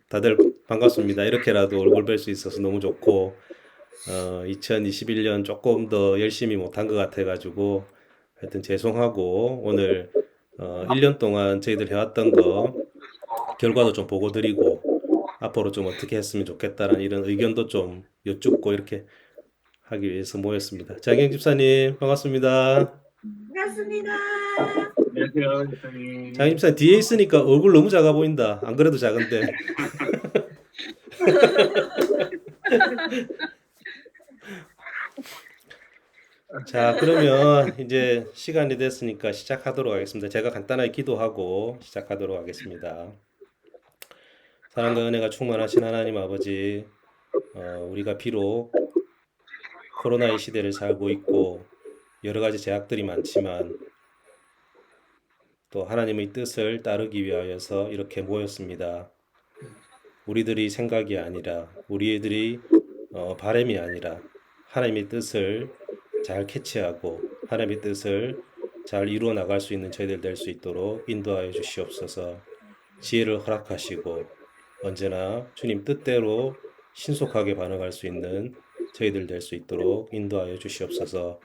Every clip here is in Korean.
다들 반갑습니다. 이렇게라도 얼굴 뵐 수 있어서 너무 좋고, 2021년 조금 더 열심히 못한 것 같아가지고, 하여튼 죄송하고, 오늘 1년 동안 저희들 해왔던 거, 결과도 좀 보고 드리고, 앞으로 좀 어떻게 했으면 좋겠다라는 이런 의견도 좀 여쭙고 이렇게 하기 위해서 모였습니다. 장영 집사님, 반갑습니다. 반갑습니다. 안녕하세요, 대표님. 장영 집사님 뒤에 있으니까 얼굴 너무 작아 보인다. 안 그래도 작은데. 자, 그러면 이제 시간이 됐으니까 시작하도록 하겠습니다. 제가 간단하게 기도하고 시작하도록 하겠습니다. 사랑과 은혜가 충만하신 하나님 아버지, 우리가 비록 코로나의 시대를 살고 있고 여러 가지 제약들이 많지만 또 하나님의 뜻을 따르기 위하여서 이렇게 모였습니다. 우리들이 생각이 아니라 우리들이 바람이 아니라 하나님의 뜻을 잘 캐치하고 하나님의 뜻을 잘 이루어 나갈 수 있는 저희들 될 수 있도록 인도하여 주시옵소서. 지혜를 허락하시고 언제나 주님 뜻대로 신속하게 반응할 수 있는 저희들 될 수 있도록 인도하여 주시옵소서.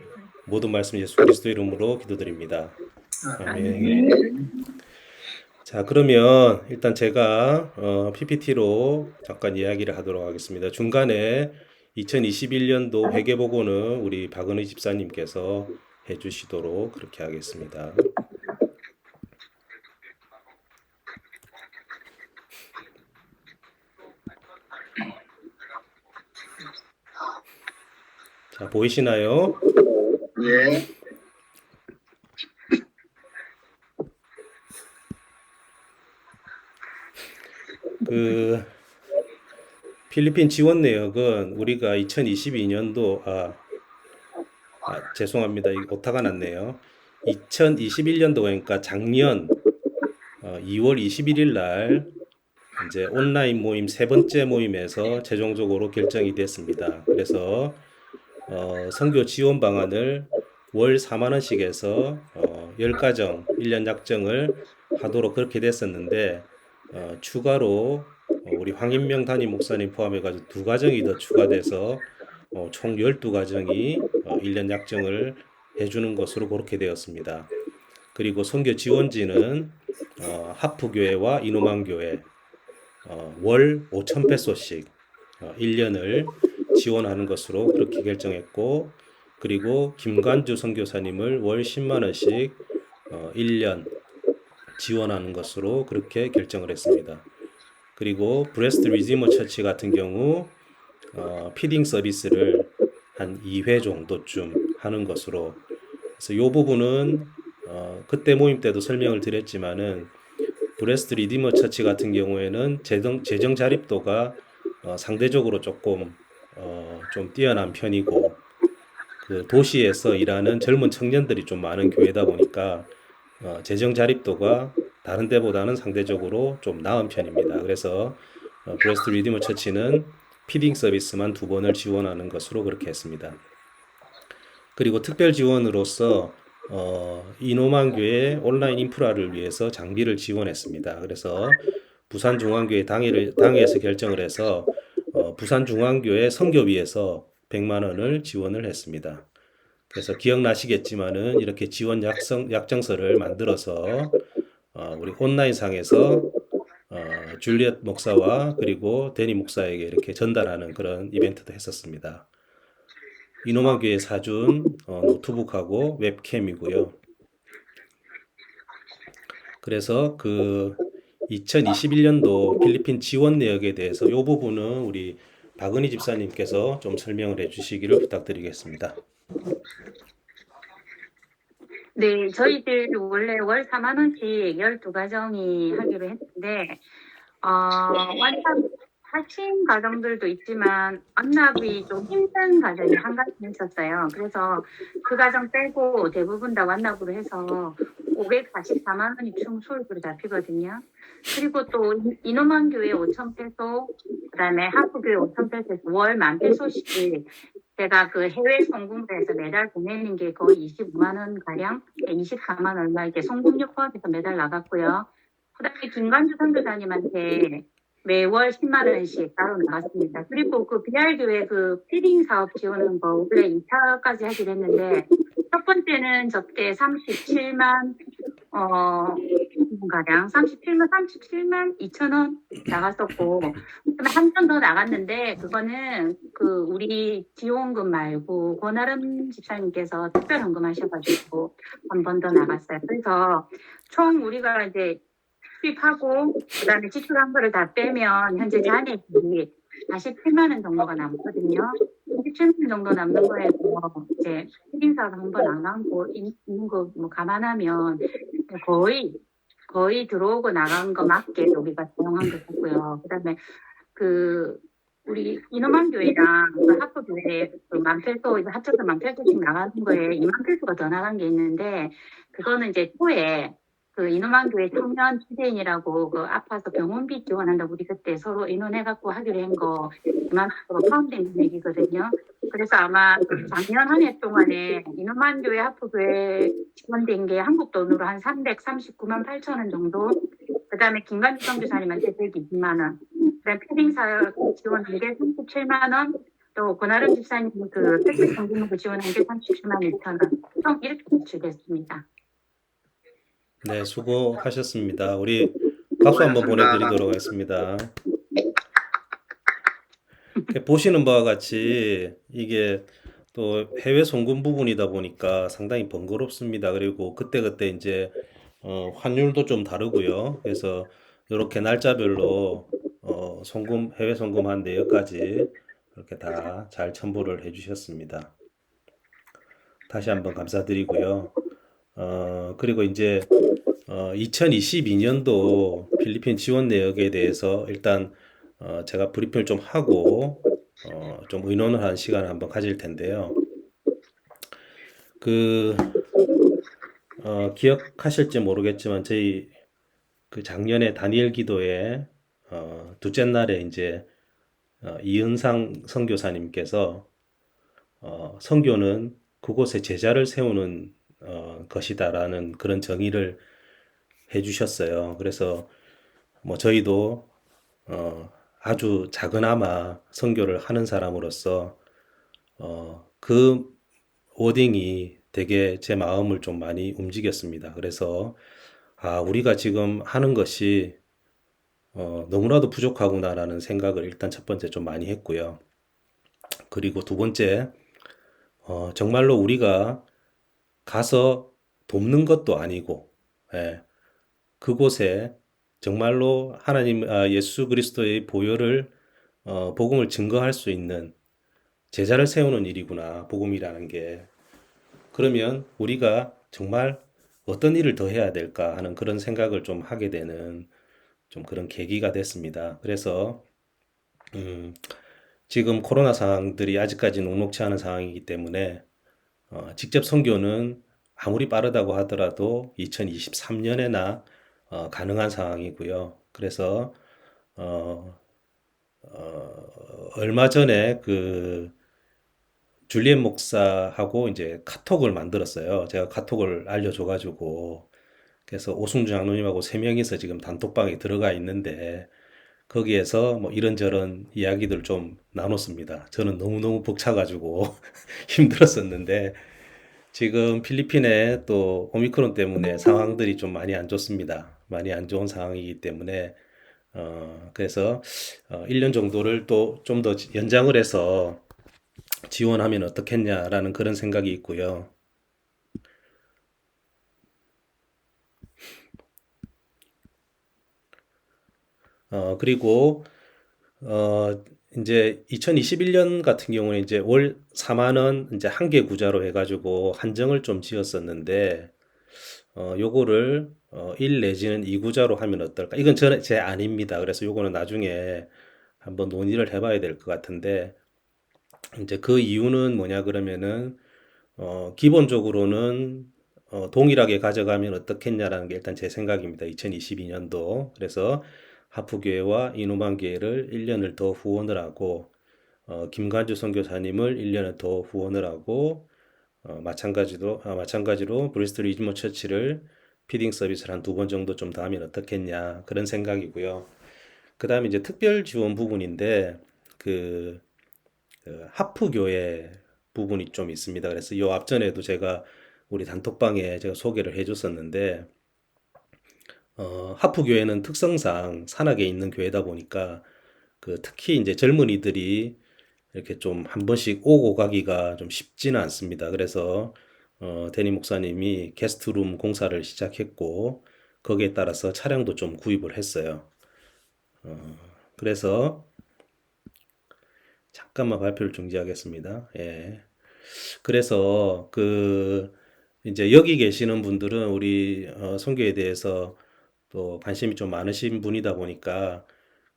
모든 말씀 예수 그리스도 이름으로 기도드립니다. 아멘. 자, 그러면 일단 제가 PPT로 잠깐 이야기를 하도록 하겠습니다. 중간에 2021년도 회계보고는 우리 박은희 집사님께서 해주시도록 그렇게 하겠습니다. 자, 보이시나요? 예, 그 필리핀 지원 내역은 우리가 2022년도 죄송합니다. 이거 오타가 났네요. 2021년도 그러니까 작년 2월 21일 날 이제 온라인 모임 세 번째 모임에서 최종적으로 결정이 됐습니다. 그래서 선교 지원 방안을 월 4만 원씩에서 10가정 1년 약정을 하도록 그렇게 됐었는데 추가로 우리 황인명 담임 목사님 포함해가지고 두 가정이 더 추가돼서 총 12가정이 1년 약정을 해주는 것으로 그렇게 되었습니다. 그리고 선교 지원지는 하프교회와 이노만교회 월 5천 페소씩 1년을 지원하는 것으로 그렇게 결정했고, 그리고 김관주 선교사님을 월 10만 원씩 1년 지원하는 것으로 그렇게 결정을 했습니다. 그리고 브레스트 리지머 처치 같은 경우 피딩 서비스를 한 2회 정도쯤 하는 것으로, 그래서 이 부분은 그때 모임 때도 설명을 드렸지만은 브레스트 리디머 처치 같은 경우에는 재정 자립도가 상대적으로 조금 좀 뛰어난 편이고, 그 도시에서 일하는 젊은 청년들이 좀 많은 교회다 보니까 재정 자립도가 다른 데보다는 상대적으로 좀 나은 편입니다. 그래서 브레스트 리디머 처치는 피딩 서비스만 2번을 지원하는 것으로 그렇게 했습니다. 그리고 특별 지원으로서 이노만교회 온라인 인프라를 위해서 장비를 지원했습니다. 그래서 부산중앙교회 당회에서 결정을 해서 부산중앙교회 선교위에서 100만 원을 지원을 했습니다. 그래서 기억나시겠지만은 이렇게 지원 약정서를 만들어서 우리 온라인상에서 줄리엣 목사와 그리고 데니 목사에게 이렇게 전달하는 그런 이벤트도 했었습니다. 이노만 교회 사준 노트북하고 웹캠이고요. 그래서 그 2021년도 필리핀 지원 내역에 대해서 이 부분은 우리 박은희 집사님께서 좀 설명을 해주시기를 부탁드리겠습니다. 네, 저희들 원래 월 4만 원씩 12가정이 하기로 했는데, 완납하신 가정들도 있지만, 완납이 좀 힘든 가정이 한 가정 있었어요. 그래서 그 가정 빼고 대부분 다 완납으로 해서 544만 원이 총 수입으로 잡히거든요. 그리고 또 이노만 교회 5천 페소, 그다음에 하프교회 5천 페소, 월 10,000페소씩 제가 그 해외 송금부에서 매달 보내는 게 거의 25만 원 가량, 24만 얼마 이렇게 송금료 포함해서 매달 나갔고요. 그다음에 김관주 선교사님한테 매월 10만 원씩 따로 나갔습니다. 그리고 그 BR교회 그 피딩 사업 지원하는 거 원래 2차까지 하기로 했는데 첫 번째는 저때 37만 가량 37만 2천 원 나갔었고 그다음에 한 번 더 나갔는데 그거는 그 우리 지원금 말고 권아름 집사님께서 특별 헌금하셔가지고 한 번 더 나갔어요. 그래서 총 우리가 이제 수입하고 그다음에 지출한 거를 다 빼면 현재 잔액이 47만 원 정도가 남거든요. 47만 원 정도 남는 거에서 이제 피딩사가 한 번 안 하고 있는 거 뭐 감안하면 거의 들어오고 나간 거 맞게 우리가 사용한 것 같고요. 그다음에 그 우리 인어만 교회랑 그 하프 교회 그 만필소 이제 합쳐서 만필소씩 나가는 거에 2만 필소가 더 나간 게 있는데 그거는 이제 초에 그 인어만 교회 청년 취재인이라고 그 아파서 병원비 지원한다고 우리 그때 서로 의논해갖고 하기로 한 거 2만 필소가 포함된 금액이거든요. 그래서 아마 작년 한 해 동안에 인어만 교회 하프 교회 지원된 게 한국 돈으로 한 339만 8천 원 정도. 그다음에 김관주 선교사님한테 120만 원. 그다음 패딩사 지원한 게 37만 원. 또 권아름 집사님 그 택배 정기물을 지원한 게 37만 2천 원. 총 이렇게 지출됐습니다. 네, 수고하셨습니다. 우리 박수 한번 보내드리도록 하겠습니다. 보시는 바와 같이 이게 또 해외 송금 부분이다 보니까 상당히 번거롭습니다. 그리고 그때그때 이제 환율도 좀 다르고요. 그래서 이렇게 날짜별로 송금 해외 송금 한 내역까지 이렇게 다 잘 첨부를 해주셨습니다. 다시 한번 감사드리고요. 그리고 이제 2022년도 필리핀 지원 내역에 대해서 일단 제가 브리핑을 좀 하고 좀 의논을 하는 시간을 한번 가질 텐데요. 그 기억하실지 모르겠지만 저희 그 작년에 다니엘 기도회 둘째 날에 이제 이은상 선교사님께서 선교는 그곳에 제자를 세우는 것이다라는 그런 정의를 해주셨어요. 그래서 뭐 저희도 아주 작은아마 선교를 하는 사람으로서 그 워딩이 되게 제 마음을 좀 많이 움직였습니다. 그래서 우리가 지금 하는 것이 너무나도 부족하구나라는 생각을 일단 첫 번째 좀 많이 했고요. 그리고 두 번째, 정말로 우리가 가서 돕는 것도 아니고, 예, 그곳에 정말로 하나님, 예수 그리스도의 보혈을, 복음을 증거할 수 있는 제자를 세우는 일이구나, 복음이라는 게. 그러면 우리가 정말 어떤 일을 더 해야 될까 하는 그런 생각을 좀 하게 되는 좀 그런 계기가 됐습니다. 그래서, 지금 코로나 상황들이 아직까지 녹록치 않은 상황이기 때문에 직접 선교는 아무리 빠르다고 하더라도 2023년에나 가능한 상황이고요. 그래서 얼마 전에 그 줄리엔 목사하고 이제 카톡을 만들었어요. 제가 카톡을 알려줘가지고 그래서 오승주 장로님하고 세 명이서 지금 단톡방에 들어가 있는데 거기에서 뭐 이런저런 이야기들 좀 나눴습니다. 저는 너무너무 벅차가지고 힘들었었는데 지금 필리핀에 또 오미크론 때문에 상황들이 좀 많이 안 좋습니다. 많이 안 좋은 상황이기 때문에 그래서 1년 정도를 또 좀 더 연장을 해서 지원하면 어떻겠냐라는 그런 생각이 있고요. 그리고 이제 2021년 같은 경우는 이제 월 4만 원 이제 한 개 구자로 해가지고 한정을 좀 지었었는데 요거를 1 내지는 2구자로 하면 어떨까? 이건 제 아닙니다. 그래서 요거는 나중에 한번 논의를 해봐야 될 것 같은데 이제 그 이유는 뭐냐 그러면은 기본적으로는 동일하게 가져가면 어떻겠냐라는 게 일단 제 생각입니다. 2022년도. 그래서 하프교회와 이누만교회를 1년을 더 후원을 하고 김관주 선교사님을 1년을 더 후원을 하고 마찬가지로 브리스톨 리즈모 처치를 피딩 서비스를 한 두 번 정도 좀 더 하면 어떻겠냐 그런 생각이고요. 그다음에 이제 특별 지원 부분인데 그, 그 하프교회 부분이 좀 있습니다. 그래서 요 앞전에도 제가 우리 단톡방에 제가 소개를 해줬었는데 하프교회는 특성상 산악에 있는 교회다 보니까 그 특히 이제 젊은이들이 이렇게 좀 한 번씩 오고 가기가 좀 쉽지는 않습니다. 그래서 데니 목사님이 게스트룸 공사를 시작했고 거기에 따라서 차량도 좀 구입을 했어요. 그래서 잠깐만 발표를 중지하겠습니다. 예. 그래서 그 이제 여기 계시는 분들은 우리 선교에 대해서 또 관심이 좀 많으신 분이다 보니까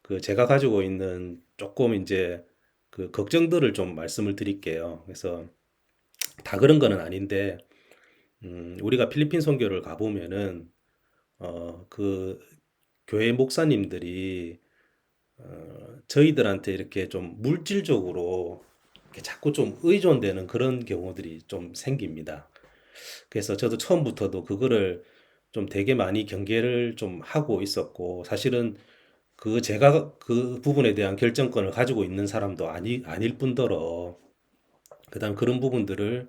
그 제가 가지고 있는 조금 이제 그 걱정들을 좀 말씀을 드릴게요. 그래서 다 그런 거는 아닌데 우리가 필리핀 선교를 가보면은 그 교회 목사님들이 저희들한테 이렇게 좀 물질적으로 이렇게 자꾸 좀 의존되는 그런 경우들이 좀 생깁니다. 그래서 저도 처음부터도 그거를 좀 되게 많이 경계를 좀 하고 있었고, 사실은 그 제가 그 부분에 대한 결정권을 가지고 있는 사람도 아닐 뿐더러, 그다음 그런 부분들을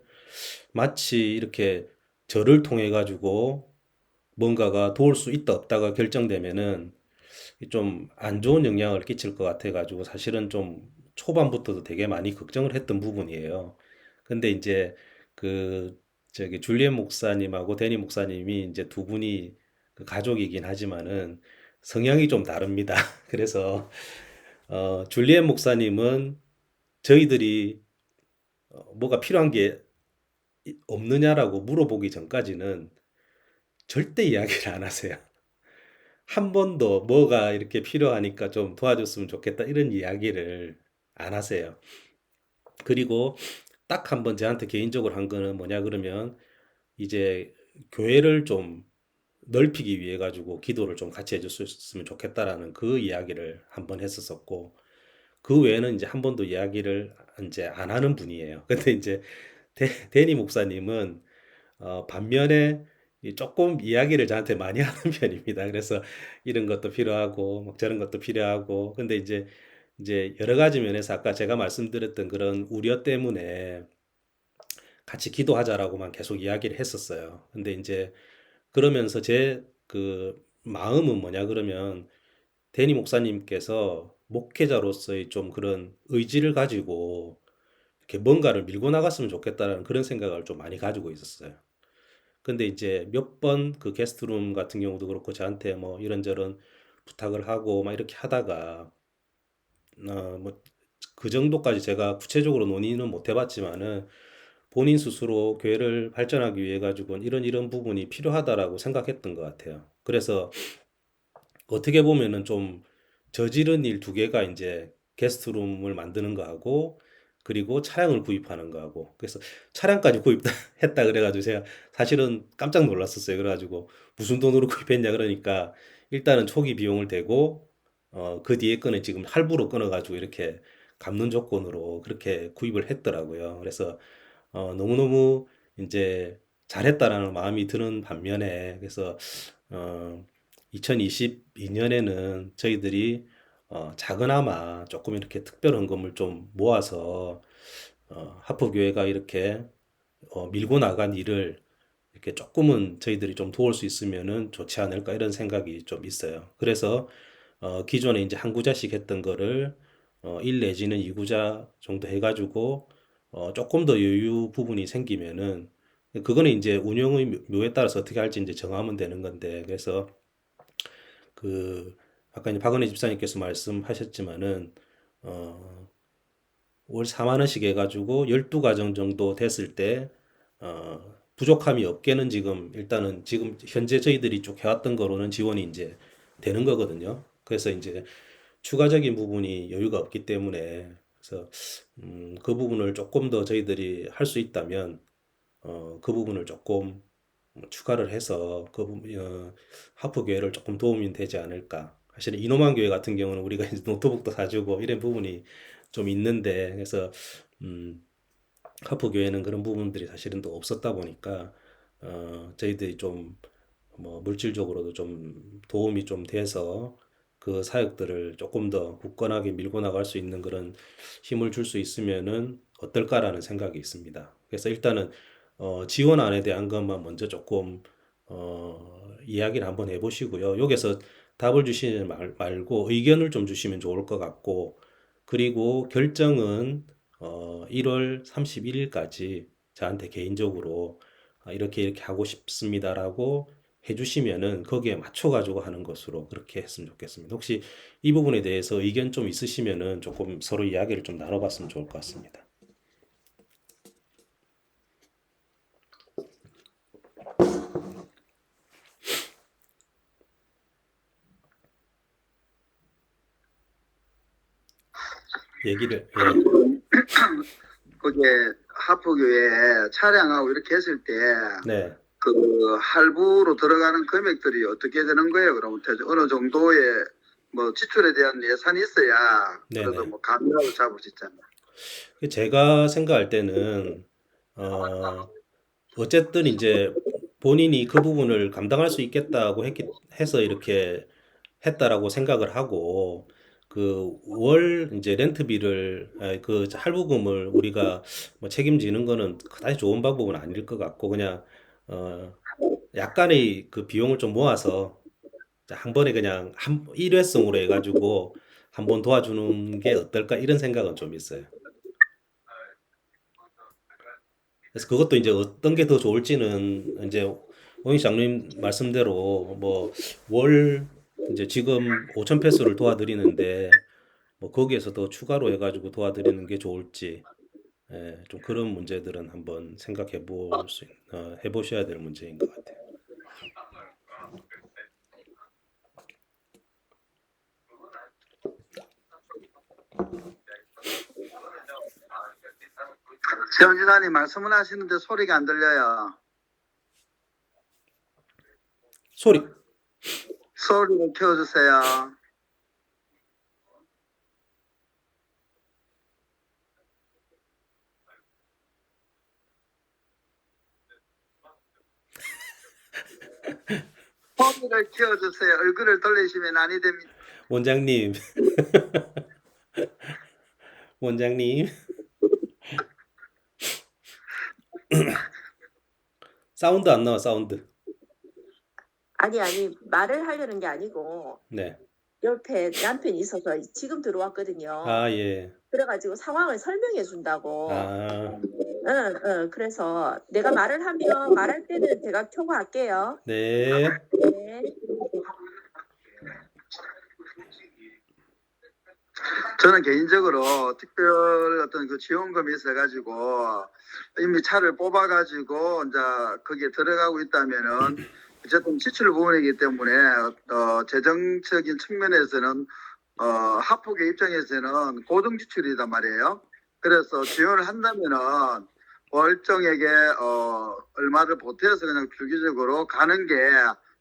마치 이렇게 저를 통해 가지고 뭔가가 도울 수 있다 없다가 결정되면은 좀 안 좋은 영향을 끼칠 것 같아가지고 사실은 좀 초반부터도 되게 많이 걱정을 했던 부분이에요. 근데 이제 그 저기 줄리엣 목사님하고 데니 목사님이 이제 두 분이 그 가족이긴 하지만은 성향이 좀 다릅니다. 그래서 줄리엣 목사님은 저희들이 뭐가 필요한 게 없느냐라고 물어보기 전까지는 절대 이야기를 안 하세요. 한 번도 뭐가 이렇게 필요하니까 좀 도와줬으면 좋겠다 이런 이야기를 안 하세요. 그리고 딱 한 번 저한테 개인적으로 한 거는 뭐냐 그러면 이제 교회를 좀 넓히기 위해 가지고 기도를 좀 같이 해줬으면 좋겠다라는 그 이야기를 한 번 했었었고 그 외에는 이제 한 번도 이야기를 이제 안 하는 분이에요. 근데 이제 데니 목사님은 반면에 이 조금 이야기를 저한테 많이 하는 편입니다. 그래서 이런 것도 필요하고 막 저런 것도 필요하고 근데 이제 여러 가지 면에서 아까 제가 말씀드렸던 그런 우려 때문에 같이 기도하자라고만 계속 이야기를 했었어요. 근데 이제 그러면서 제 그 마음은 뭐냐 그러면 데니 목사님께서 목회자로서의 좀 그런 의지를 가지고 이렇게 뭔가를 밀고 나갔으면 좋겠다라는 그런 생각을 좀 많이 가지고 있었어요. 근데 이제 몇 번 그 게스트룸 같은 경우도 그렇고 저한테 뭐 이런저런 부탁을 하고 막 이렇게 하다가 뭐 그 정도까지 제가 구체적으로 논의는 못 해봤지만은 본인 스스로 교회를 발전하기 위해 가지고는 이런 부분이 필요하다라고 생각했던 것 같아요. 그래서 어떻게 보면은 좀 저지른 일 두 개가 이제 게스트룸을 만드는 거하고 그리고 차량을 구입하는 거하고 그래서 차량까지 구입했다 그래가지고 제가 사실은 깜짝 놀랐었어요. 그래가지고 무슨 돈으로 구입했냐 그러니까 일단은 초기 비용을 대고 그 뒤에 거는 지금 할부로 끊어가지고 이렇게 갚는 조건으로 그렇게 구입을 했더라고요. 그래서 너무너무 이제 잘했다라는 마음이 드는 반면에 그래서 어, 2022년에는 저희들이 작은아마 조금 이렇게 특별한 건물 좀 모아서 하프교회가 이렇게 밀고 나간 일을 이렇게 조금은 저희들이 좀 도울 수 있으면은 좋지 않을까 이런 생각이 좀 있어요. 그래서 기존에 이제 한 구자씩 했던 거를 1 내지는 2구자 정도 해가지고 조금 더 여유 부분이 생기면은 그거는 이제 운영의 묘에 따라서 어떻게 할지 이제 정하면 되는 건데 그래서 그 아까 이제 박은혜 집사님께서 말씀하셨지만은 어, 월 4만 원씩 해가지고 12가정 정도 됐을 때 부족함이 없게는 지금 일단은 지금 현재 저희들이 쭉 해왔던 거로는 지원이 이제 되는 거거든요. 그래서 이제 추가적인 부분이 여유가 없기 때문에 그래서 그 부분을 조금 더 저희들이 할 수 있다면 그 부분을 조금 추가를 해서 하프 교회를 조금 도움이 되지 않을까. 사실은 이노만 교회 같은 경우는 우리가 이제 노트북도 사주고 이런 부분이 좀 있는데 그래서 음, 하프 교회는 그런 부분들이 사실은 또 없었다 보니까 저희들이 좀 뭐 물질적으로도 좀 도움이 좀 돼서 그 사역들을 조금 더 굳건하게 밀고 나갈 수 있는 그런 힘을 줄 수 있으면은 어떨까라는 생각이 있습니다. 그래서 일단은 지원안에 대한 것만 먼저 조금 이야기를 한번 해보시고요. 여기서 답을 주시지 말고 의견을 좀 주시면 좋을 것 같고, 그리고 결정은 1월 31일까지 저한테 개인적으로 이렇게 이렇게 하고 싶습니다라고 해주시면은 거기에 맞춰가지고 하는 것으로 그렇게 했으면 좋겠습니다. 혹시 이 부분에 대해서 의견 좀 있으시면은 조금 서로 이야기를 좀 나눠봤으면 좋을 것 같습니다. 얘기를, 예, 그게 하프교에 차량하고 이렇게 했을 때 네. 그 할부로 들어가는 금액들이 어떻게 되는 거예요? 그럼 어느 정도의 뭐 지출에 대한 예산이 있어야 그래도 네네. 뭐 감이라고 잡을 수 있잖아요. 제가 생각할 때는, 어쨌든 이제 본인이 그 부분을 감당할 수 있겠다고 해서 이렇게 했다라고 생각을 하고, 그 월 이제 렌트비를, 그 할부금을 우리가 뭐 책임지는 거는 그다지 좋은 방법은 아닐 것 같고, 그냥, 어, 약간의 그 비용을 좀 모아서 한 번에 그냥 일회성으로 해가지고 한번 도와주는 게 어떨까 이런 생각은 좀 있어요. 그래서 그것도 이제 어떤 게 더 좋을지는 이제 오인 장로님 말씀대로 뭐 월 이제 지금 5천 페소를 도와드리는데 뭐 거기에서 더 추가로 해가지고 도와드리는 게 좋을지, 좀 그런 문제들은 한번 해보셔야 될 문제인 것 같아요. 세원진아님 말씀을 하시는데 소리가 안 들려요. 소리, 소리를 켜주세요. 소리를 켜주세요. 얼굴을 돌리시면 아니 됩니다. 원장님, 원장님, 사운드 안 나와, 사운드. 아니, 말을 하려는 게 아니고, 네. 옆에 남편이 있어서 지금 들어왔거든요. 아, 예. 그래가지고 상황을 설명해 준다고. 아, 그래서 내가 말을 하면 말할 때는 제가 켜고 할게요. 네. 네. 저는 개인적으로 특별 어떤 그 지원금이 있어가지고 이미 차를 뽑아가지고 이제 거기에 들어가고 있다면은 어쨌든 지출 부분이기 때문에 재정적인 측면에서는 하폭의 입장에서는 고정 지출이단 말이에요. 그래서 지원을 한다면은 월정액에 얼마를 보태서 그냥 주기적으로 가는 게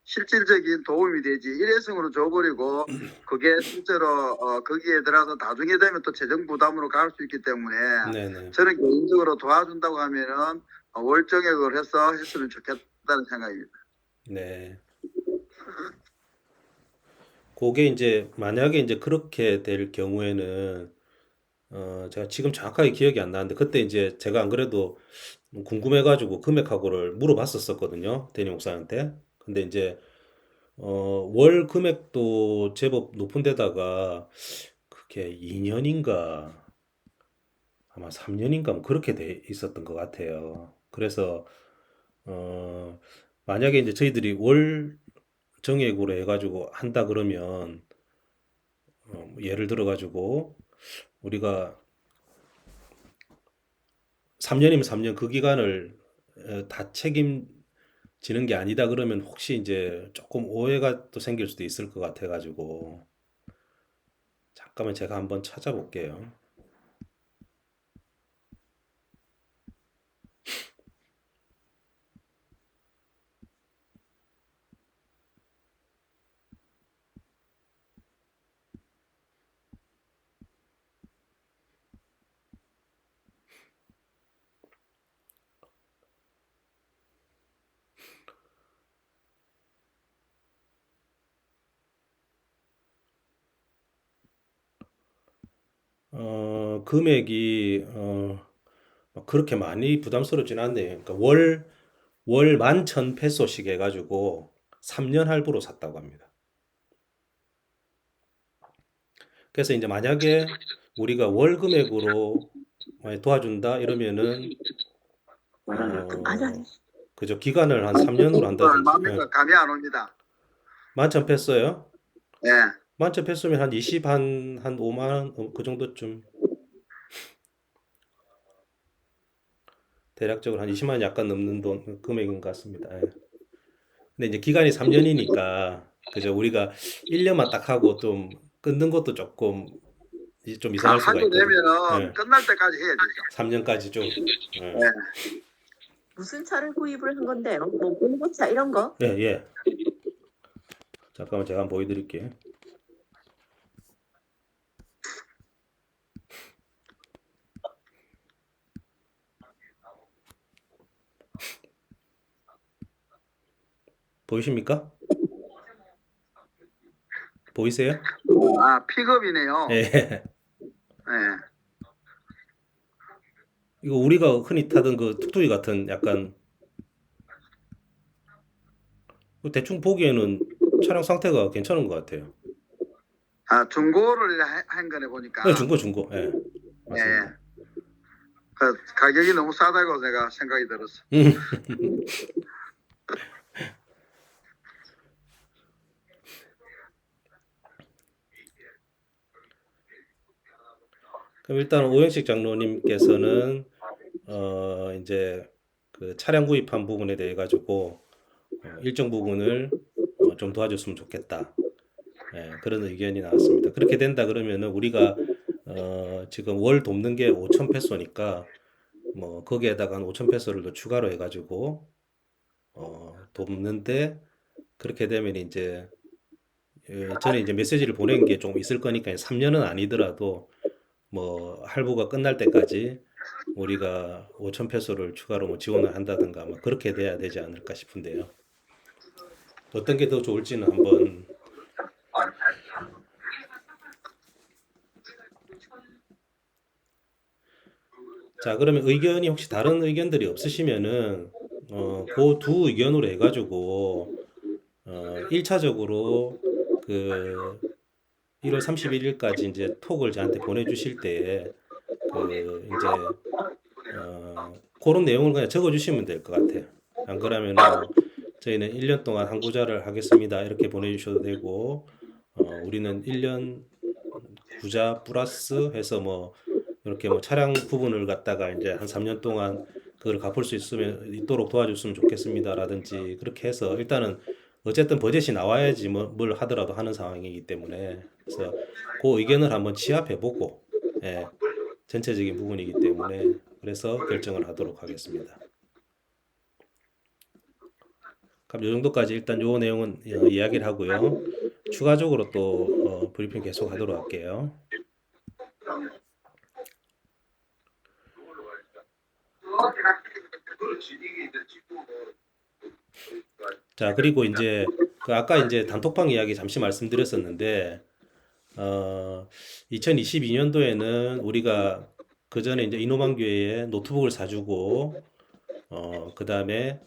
실질적인 도움이 되지 일회성으로 줘버리고 그게 실제로 거기에 들어가서 나중에 되면 또 재정 부담으로 갈 수 있기 때문에 네네. 저는 개인적으로 도와준다고 하면은 월정액을 해서 했으면 좋겠다는 생각입니다. 네. 그게 이제 만약에 이제 그렇게 될 경우에는 제가 지금 정확하게 기억이 안 나는데 그때 이제 제가 안 그래도 궁금해가지고 금액하고를 물어봤었거든요. 대리 목사한테. 근데 이제 월 금액도 제법 높은 데다가 그게 2년인가 아마 3년인가 뭐 그렇게 돼 있었던 것 같아요. 그래서 어 만약에 이제 저희들이 월 정액으로 해가지고 한다 그러면 뭐 예를 들어 가지고 우리가 3년이면 3년 그 기간을 다 책임지는 게 아니다 그러면 혹시 이제 조금 오해가 또 생길 수도 있을 것 같아 가지고 잠깐만 제가 한번 찾아볼게요. 금액이 막 그렇게 많이 부담스럽진 않네요. 그러니까 월 11,000페소씩 해가지고 3년 할부로 샀다고 합니다. 그래서 이제 만약에 우리가 월 금액으로 많이 도와준다 이러면은 맞아. 그죠, 기간을 한 3년으로 한다든지. 얼마입니까? 감이 안 옵니다. 11,000페소요? 예. 11,000페소면 한 5만 원, 그 정도쯤. 대략적으로 한 20만 원 약간 넘는 금액인 것 같습니다. 예. 근데 이제 기간이 3년이니까, 그죠, 우리가 1년만 딱 하고 좀 끊는 것도 조금 좀 이상할 수가 하게 있거든요. 되면은 예. 끝날 때까지 해야 되죠. 3년까지 좀. 예. 예. 무슨 차를 구입을 한 건데요? 뭐 봉고차 이런 거? 예, 예. 잠깐만 제가 한번 보여드릴게요. 보이십니까? 보이세요? 아, 픽업이네요. 예. 예. 이거 우리가 흔히 타던 그 툭툭이 같은 약간, 대충 보기에는 차량 상태가 괜찮은 것 같아요. 아, 중고를 한 거네 보니까. 네, 중고. 예. 예. 맞습니다. 그 가격이 너무 싸다고 내가 생각이 들었어. 그럼 일단 오영식 장로님께서는 이제 그 차량 구입한 부분에 대해 가지고 일정 부분을 좀 도와줬으면 좋겠다. 예, 그런 의견이 나왔습니다. 그렇게 된다 그러면은 우리가 지금 월 돕는 게 5,000페소니까 뭐 거기에다가 한 5,000페소를 더 추가로 해가지고 돕는데, 그렇게 되면 이제 전에 이제 메시지를 보낸 게 좀 있을 거니까 3년은 아니더라도 뭐 할부가 끝날 때까지 우리가 5,000페소를 추가로 뭐 지원을 한다든가 뭐 그렇게 돼야 되지 않을까 싶은데요. 어떤 게 더 좋을지는 한번. 자, 그러면 의견이 혹시 다른 의견들이 없으시면은 그 두 의견으로 해가지고 1차적으로 그 1월 31일까지 이제 톡을 저한테 보내주실 때 그 이제 그런 내용을 그냥 적어주시면 될 것 같아요. 안 그러면 저희는 1년 동안 항구자를 하겠습니다 이렇게 보내주셔도 되고, 우리는 1년 구자 플러스 해서 뭐 이렇게 뭐 차량 부분을 갖다가 이제 한 3년 동안 그걸 갚을 수 있도록 도와줬으면 좋겠습니다라든지 그렇게 해서 일단은 어쨌든 버젯이 나와야지 뭘 하더라도 하는 상황이기 때문에, 그래서 그 의견을 한번 취합해보고, 예, 전체적인 부분이기 때문에 그래서 결정을 하도록 하겠습니다. 그럼 이 정도까지 일단 요 내용은 이야기를 하고요. 추가적으로 또 브리핑 계속 하도록 할게요. 자, 그리고 이제 그 아까 이제 단톡방 이야기 잠시 말씀드렸었는데 2022년도에는 우리가 그 전에 이제 인호만교회에 노트북을 사주고 그 다음에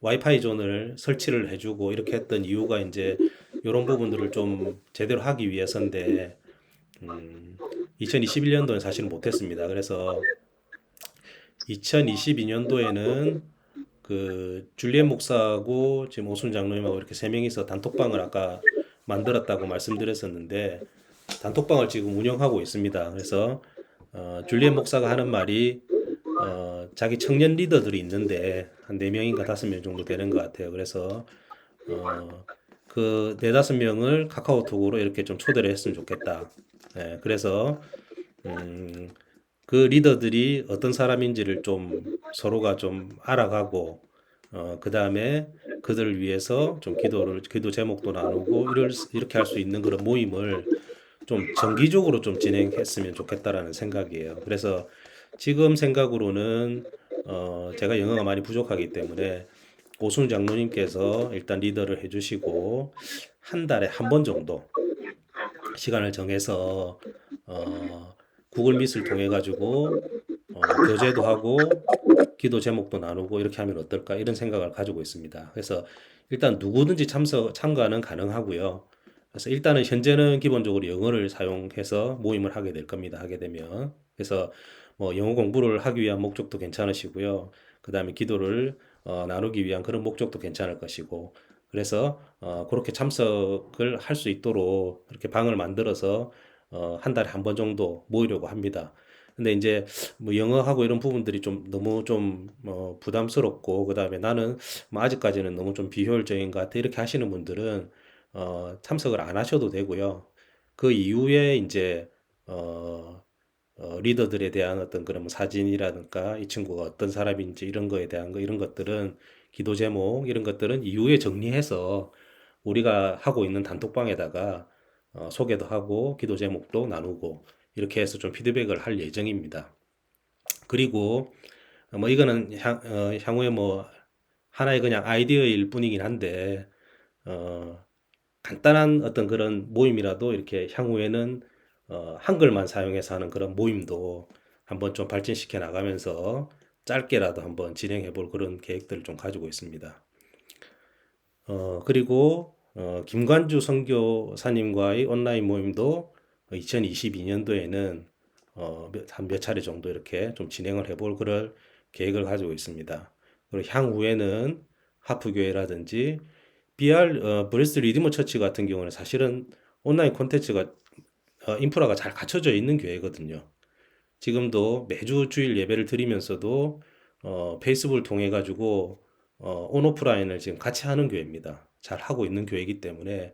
와이파이 존을 설치를 해주고 이렇게 했던 이유가 이제 이런 부분들을 좀 제대로 하기 위해서인데 2021년도는 사실은 못했습니다. 그래서 2022년도에는 그 줄리엣 목사하고 지금 오순 장로님하고 이렇게 세 명이서 단톡방을 아까 만들었다고 말씀드렸었는데, 단톡방을 지금 운영하고 있습니다. 그래서 줄리엣 목사가 하는 말이 자기 청년 리더들이 있는데 한 4명인가 5명 정도 되는 것 같아요. 그래서 그 4-5명을 카카오톡으로 이렇게 좀 초대를 했으면 좋겠다. 예, 그래서 그 리더들이 어떤 사람인지를 좀 서로가 좀 알아가고 그 다음에 그들을 위해서 좀 기도 제목도 나누고 이렇게 할 수 있는 그런 모임을 좀 정기적으로 좀 진행했으면 좋겠다라는 생각이에요. 그래서 지금 생각으로는 제가 영어가 많이 부족하기 때문에 오순 장로님께서 일단 리더를 해주시고 한 달에 한 번 정도 시간을 정해서 구글 미트를 통해 가지고 교제도 하고 기도 제목도 나누고 이렇게 하면 어떨까 이런 생각을 가지고 있습니다. 그래서 일단 누구든지 참가는 가능하고요. 그래서 일단은 현재는 기본적으로 영어를 사용해서 모임을 하게 될 겁니다. 하게 되면. 그래서 뭐 영어 공부를 하기 위한 목적도 괜찮으시고요. 그 다음에 기도를 나누기 위한 그런 목적도 괜찮을 것이고. 그래서 그렇게 참석을 할 수 있도록 이렇게 방을 만들어서 한 달에 한 번 정도 모이려고 합니다. 근데 이제 뭐 영어하고 이런 부분들이 좀 너무 좀 부담스럽고 그다음에 나는 뭐 아직까지는 너무 좀 비효율적인 것 같아 이렇게 하시는 분들은 참석을 안 하셔도 되고요. 그 이후에 이제 리더들에 대한 어떤 그런 뭐 사진이라든가 이 친구가 어떤 사람인지 이런 거에 대한 거 이런 것들은 기도 제목 이런 것들은 이후에 정리해서 우리가 하고 있는 단톡방에다가 소개도 하고 기도 제목도 나누고 이렇게 해서 좀 피드백을 할 예정입니다. 그리고 뭐 이거는 향후에 뭐 하나의 그냥 아이디어일 뿐이긴 한데 간단한 어떤 그런 모임이라도 이렇게 향후에는 한글만 사용해서 하는 그런 모임도 한번 좀 발전시켜 나가면서 짧게라도 한번 진행해 볼 그런 계획들을 좀 가지고 있습니다. 그리고 김관주 선교사님과의 온라인 모임도 2022년도에는 한 몇 차례 정도 이렇게 좀 진행을 해볼 그럴 계획을 가지고 있습니다. 그리고 향후에는 하프교회라든지 브레스트 리디머 처치 같은 경우는 사실은 온라인 콘텐츠가 인프라가 잘 갖춰져 있는 교회거든요. 지금도 매주 주일 예배를 드리면서도 페이스북을 통해 가지고 온오프라인을 지금 같이 하는 교회입니다. 잘 하고 있는 교회이기 때문에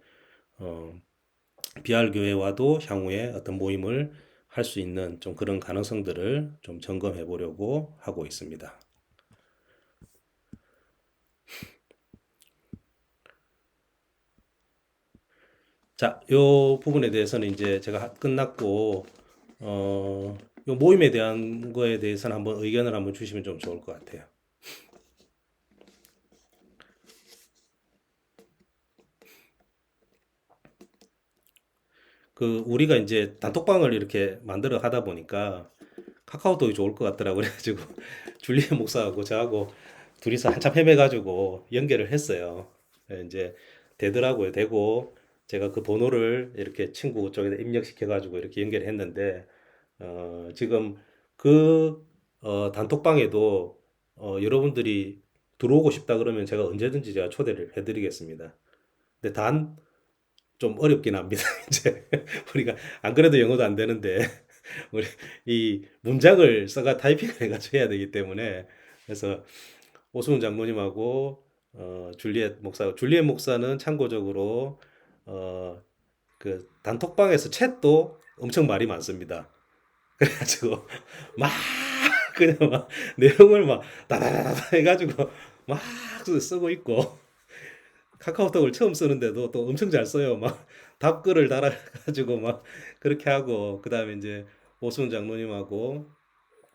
BR 교회와도 향후에 어떤 모임을 할 수 있는 좀 그런 가능성들을 좀 점검해 보려고 하고 있습니다. 자, 요 부분에 대해서는 이제 제가 끝났고, 요 모임에 대한 거에 대해서는 한번 의견을 한번 주시면 좀 좋을 것 같아요. 우리가 이제 단톡방을 이렇게 만들어 하다 보니까 카카오톡이 좋을 것 같더라고 그래가지고 줄리엔 목사하고 저하고 둘이서 한참 헤매가지고 연결을 했어요. 이제 되더라고요. 되고 제가 그 번호를 이렇게 친구 쪽에다 입력시켜가지고 이렇게 연결했는데 지금 단톡방에도 여러분들이 들어오고 싶다 그러면 제가 언제든지 제가 초대를 해드리겠습니다. 근데 단 좀 어렵긴 합니다. 이제 우리가 안 그래도 영어도 안 되는데 우리 이 문장을 써가 타이핑을 해가지고 해야 되기 때문에 그래서 오수훈 장로님하고 줄리엣 목사는 참고적으로 그 단톡방에서 챗도 엄청 말이 많습니다. 그래가지고 막 그냥 막 내용을 막 다다다다 해가지고 막 쓰고 있고 카카오톡을 처음 쓰는데도 또 엄청 잘 써요. 막 답글을 달아가지고 막 그렇게 하고 그 다음에 이제 오수훈 장로님하고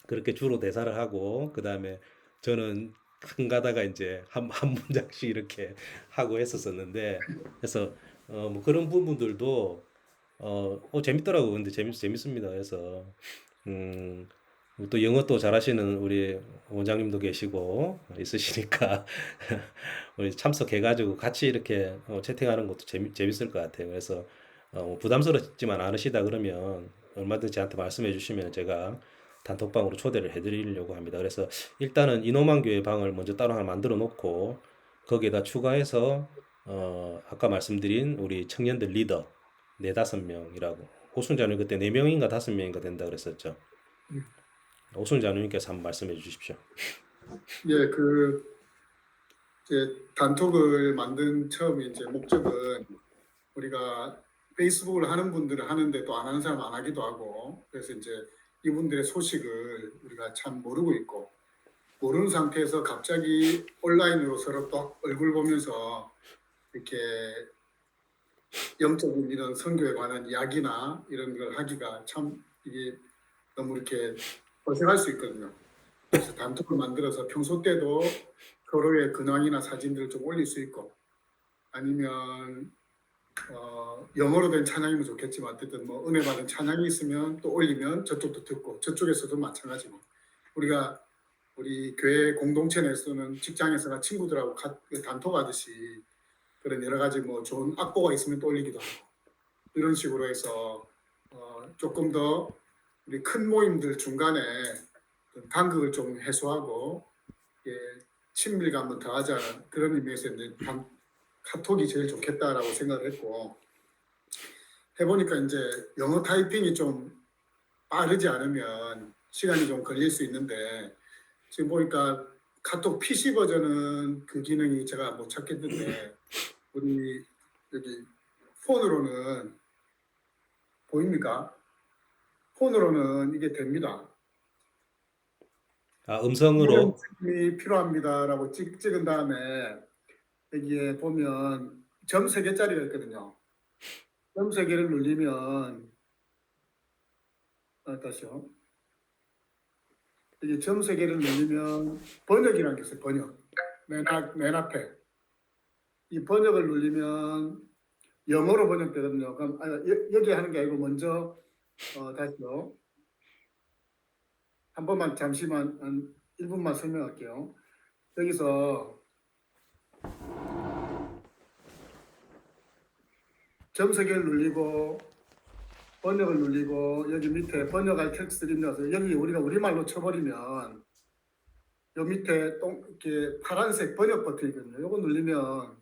그렇게 주로 대사를 하고 그 다음에 저는 한 가다가 이제 한 문장씩 이렇게 하고 했었었는데 그래서 뭐 그런 부분들도 재밌더라고. 근데 재밌습니다. 그래서 또 영어 또 잘하시는 우리 원장님도 계시고 있으시니까 우리 참석해가지고 같이 이렇게 채팅하는 것도 재밌을 것 같아요. 그래서 뭐 부담스럽지만 않으시다 그러면 얼마든지 저한테 말씀해 주시면 제가 단톡방으로 초대를 해드리려고 합니다. 그래서 일단은 이노만 교회 방을 먼저 따로 하나 만들어 놓고 거기에다 추가해서 아까 말씀드린 우리 청년들 리더 네다섯 명이라고 오순 자님 그때 네 명인가 다섯 명인가 된다 그랬었죠. 오순 자님께서 한번 말씀해 주십시오. 예, 이제 단톡을 만든 처음에 이제 목적은 우리가 페이스북을 하는 분들은 하는데 또 안 하는 사람 안 하기도 하고 그래서 이제 이분들의 소식을 우리가 참 모르고 있고 모르는 상태에서 갑자기 온라인으로 서로 또 얼굴 보면서 이렇게 영적인 이런 선교에 관한 이야기나 이런 걸 하기가 참 이게 너무 이렇게 어색할 수 있거든요. 그래서 단톡을 만들어서 평소 때도 서로의 근황이나 사진들을 좀 올릴 수 있고 아니면 영어로 된 찬양이면 좋겠지만 어쨌든 뭐 은혜 받은 찬양이 있으면 또 올리면 저쪽도 듣고 저쪽에서도 마찬가지고 우리가 우리 교회 공동체 내에서는 직장에서나 친구들하고 단톡하듯이 그런 여러 가지 뭐 좋은 악보가 있으면 또 올리기도 하고 이런 식으로 해서 조금 더 우리 큰 모임들 중간에 간극을 좀 해소하고 예, 친밀감을 더하자 그런 의미에서 이제 카톡이 제일 좋겠다라고 생각을 했고 해보니까 이제 영어 타이핑이 좀 빠르지 않으면 시간이 좀 걸릴 수 있는데 지금 보니까 카톡 PC 버전은 그 기능이 제가 못 찾겠는데 우리 여기 폰으로는 보입니까? 폰으로는 이게 됩니다. 아, 음성으로. 이 필요합니다라고 찍은 다음에 여기에 보면 점 3개짜리가 있거든요. 점 3개를 누르면 다시요. 여기 점 3개를 누르면 번역이라는 게 있어요. 번역. 맨 앞에. 이 번역을 누르면 영어로 번역되거든요. 그럼 여기 하는 게 아니고 먼저 다시요. 한 번만 잠시만 한 1분만 설명할게요. 여기서 점석을 누르고 번역을 누르고 여기 밑에 번역할 텍스트를 입력해서 여기 우리가 우리말로 쳐버리면 요 밑에 이렇게 파란색 번역 버튼이거든요. 이거 누르면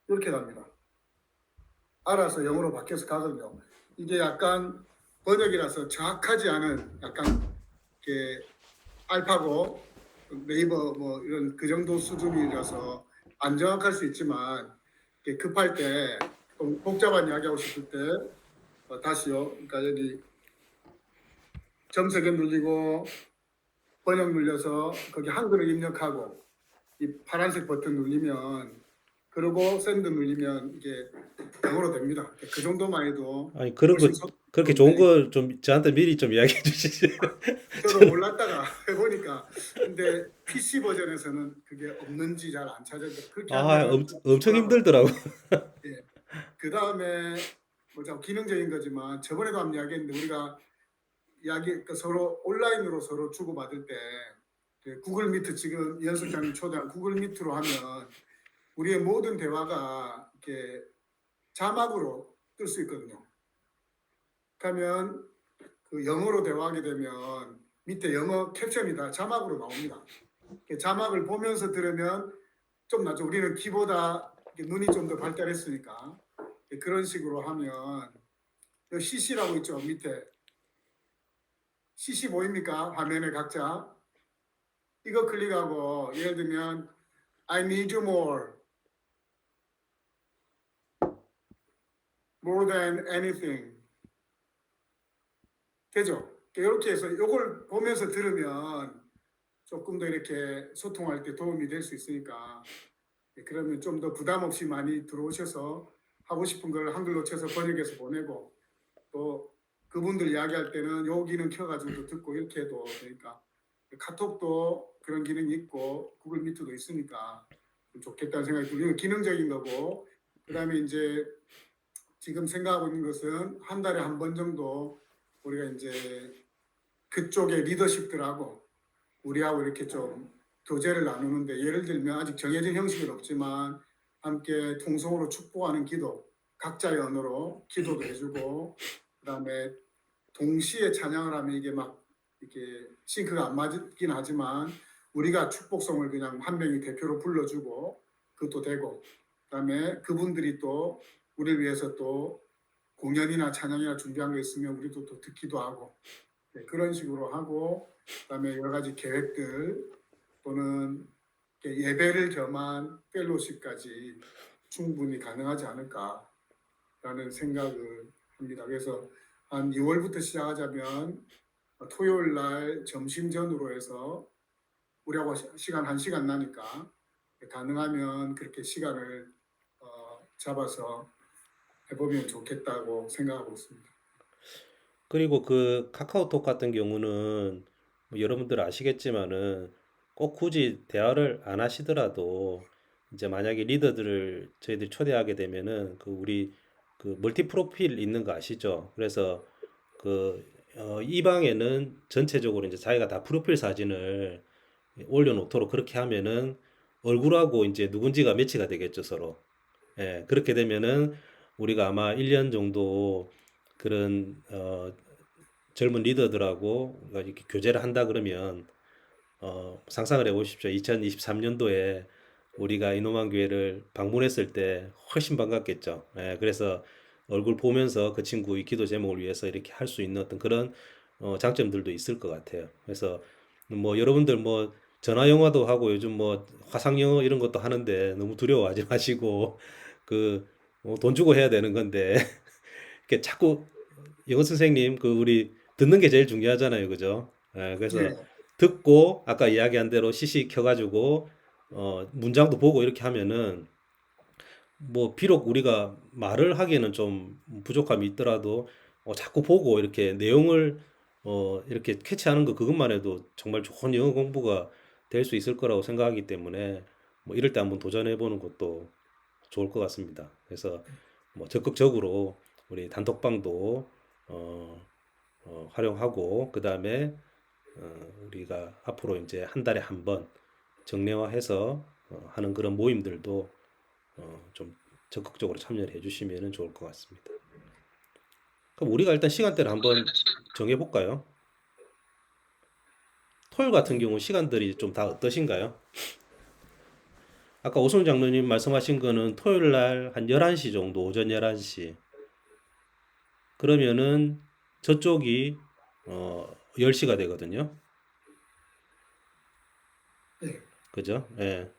이렇게 갑니다. 알아서 영어로 바뀌어서 가거든요. 이게 약간 번역이라서 정확하지 않은 약간 이렇게 알파고 네이버 뭐 이런 그 정도 수준이라서 안 정확할 수 있지만 급할 때 복잡한 이야기하고 싶을 때 다시요. 그러니까 여기 점색에 눌리고 번역 눌려서 거기 한글을 입력하고 이 파란색 버튼 누르면 그리고 샌드 누르면 이게 영어로 됩니다. 그 정도만 해도 아니, 그런 거, 그렇게 좋은 거 좀 저한테 미리 좀 이야기해 주시지. 저도 몰랐다가 해보니까 근데 PC 버전에서는 그게 없는지 잘 안 찾아져요. 그렇게 아, 하면 엄청 힘들더라고. 그 다음에 뭐 기능적인 거지만 저번에도 한번 이야기했는데 우리가 그러니까 서로 온라인으로 서로 주고받을 때 구글 미트 지금 연습장님 초대한 구글 미트로 하면 우리의 모든 대화가 이렇게 자막으로 뜰 수 있거든요. 그러면 그 영어로 대화하게 되면 밑에 영어 캡션이 다 자막으로 나옵니다. 자막을 보면서 들으면 좀 낫죠. 우리는 키보다 눈이 좀 더 발달했으니까 그런 식으로 하면 CC라고 있죠. 밑에 CC 보입니까? 화면에 각자 이거 클릭하고 예를 들면 I need you more than anything 되죠? 이렇게 해서 이걸 보면서 들으면 조금 더 이렇게 소통할 때 도움이 될 수 있으니까 그러면 좀 더 부담 없이 많이 들어오셔서 하고 싶은 걸 한글로 쳐서 번역해서 보내고 또 그분들 이야기할 때는 요 기능 켜가지고 듣고 이렇게 해도 되니까 카톡도 그런 기능이 있고 구글 미트도 있으니까 좀 좋겠다는 생각이 들고 기능적인 거고 그 다음에 이제 지금 생각하고 있는 것은 한 달에 한 번 정도 우리가 이제 그쪽의 리더십들하고 우리하고 이렇게 좀 교제를 나누는데 예를 들면 아직 정해진 형식은 없지만 함께 통성으로 축복하는 기도 각자의 언어로 기도도 해주고 그다음에 동시에 찬양을 하면 이게 막 이렇게 싱크가 안 맞긴 하지만 우리가 축복성을 그냥 한 명이 대표로 불러주고 그것도 되고 그다음에 그분들이 또 우리를 위해서 또 공연이나 찬양이나 준비한 거 있으면 우리도 또 듣기도 하고 그런 식으로 하고 그다음에 여러 가지 계획들 또는 예배를 겸한 펠로십까지 충분히 가능하지 않을까라는 생각을 합니다. 그래서 한 6월부터 시작하자면 토요일 날 점심 전후로 해서 우리하고 시간 1시간 나니까 가능하면 그렇게 시간을 잡아서 해보면 좋겠다고 생각하고 있습니다. 그리고 그 카카오톡 같은 경우는 뭐 여러분들 아시겠지만은 꼭 굳이 대화를 안 하시더라도 이제 만약에 리더들을 저희들이 초대하게 되면은 그 우리 그 멀티 프로필 있는 거 아시죠? 그래서 그 이 방에는 전체적으로 이제 자기가 다 프로필 사진을 올려놓도록 그렇게 하면은 얼굴하고 이제 누군지가 매치가 되겠죠, 서로. 예, 그렇게 되면은 우리가 아마 1년 정도 그런 젊은 리더들하고 이렇게 교제를 한다 그러면 상상을 해보십시오. 2023년도에 우리가 이노만 교회를 방문했을 때 훨씬 반갑겠죠. 예, 그래서 얼굴 보면서 그 친구의 기도 제목을 위해서 이렇게 할 수 있는 어떤 그런 장점들도 있을 것 같아요. 그래서 뭐 여러분들 뭐 전화 영화도 하고 요즘 뭐 화상 영어 이런 것도 하는데 너무 두려워하지 마시고 그 돈 주고 해야 되는 건데 이렇게 자꾸 영어 선생님 그 우리 듣는 게 제일 중요하잖아요, 그죠? 예, 그래서 예. 듣고 아까 이야기한 대로 CC 켜가지고 문장도 보고 이렇게 하면은 뭐 비록 우리가 말을 하기에는 좀 부족함이 있더라도 자꾸 보고 이렇게 내용을 이렇게 캐치하는 거 그것만 해도 정말 좋은 영어 공부가 될 수 있을 거라고 생각하기 때문에 뭐 이럴 때 한번 도전해 보는 것도 좋을 것 같습니다. 그래서 뭐 적극적으로 우리 단톡방도 어, 활용하고 그 다음에 우리가 앞으로 이제 한 달에 한 번 정례화해서 하는 그런 모임들도 좀 적극적으로 참여를 해주시면 좋을 것 같습니다. 그럼 우리가 일단 시간대를 한번 정해볼까요? 토요일 같은 경우 시간들이 좀 다 어떠신가요? 아까 오승 장로님 말씀하신 거는 토요일 날 한 11시 정도, 오전 11시. 그러면은 저쪽이 10시가 되거든요. 예. 그죠? 예.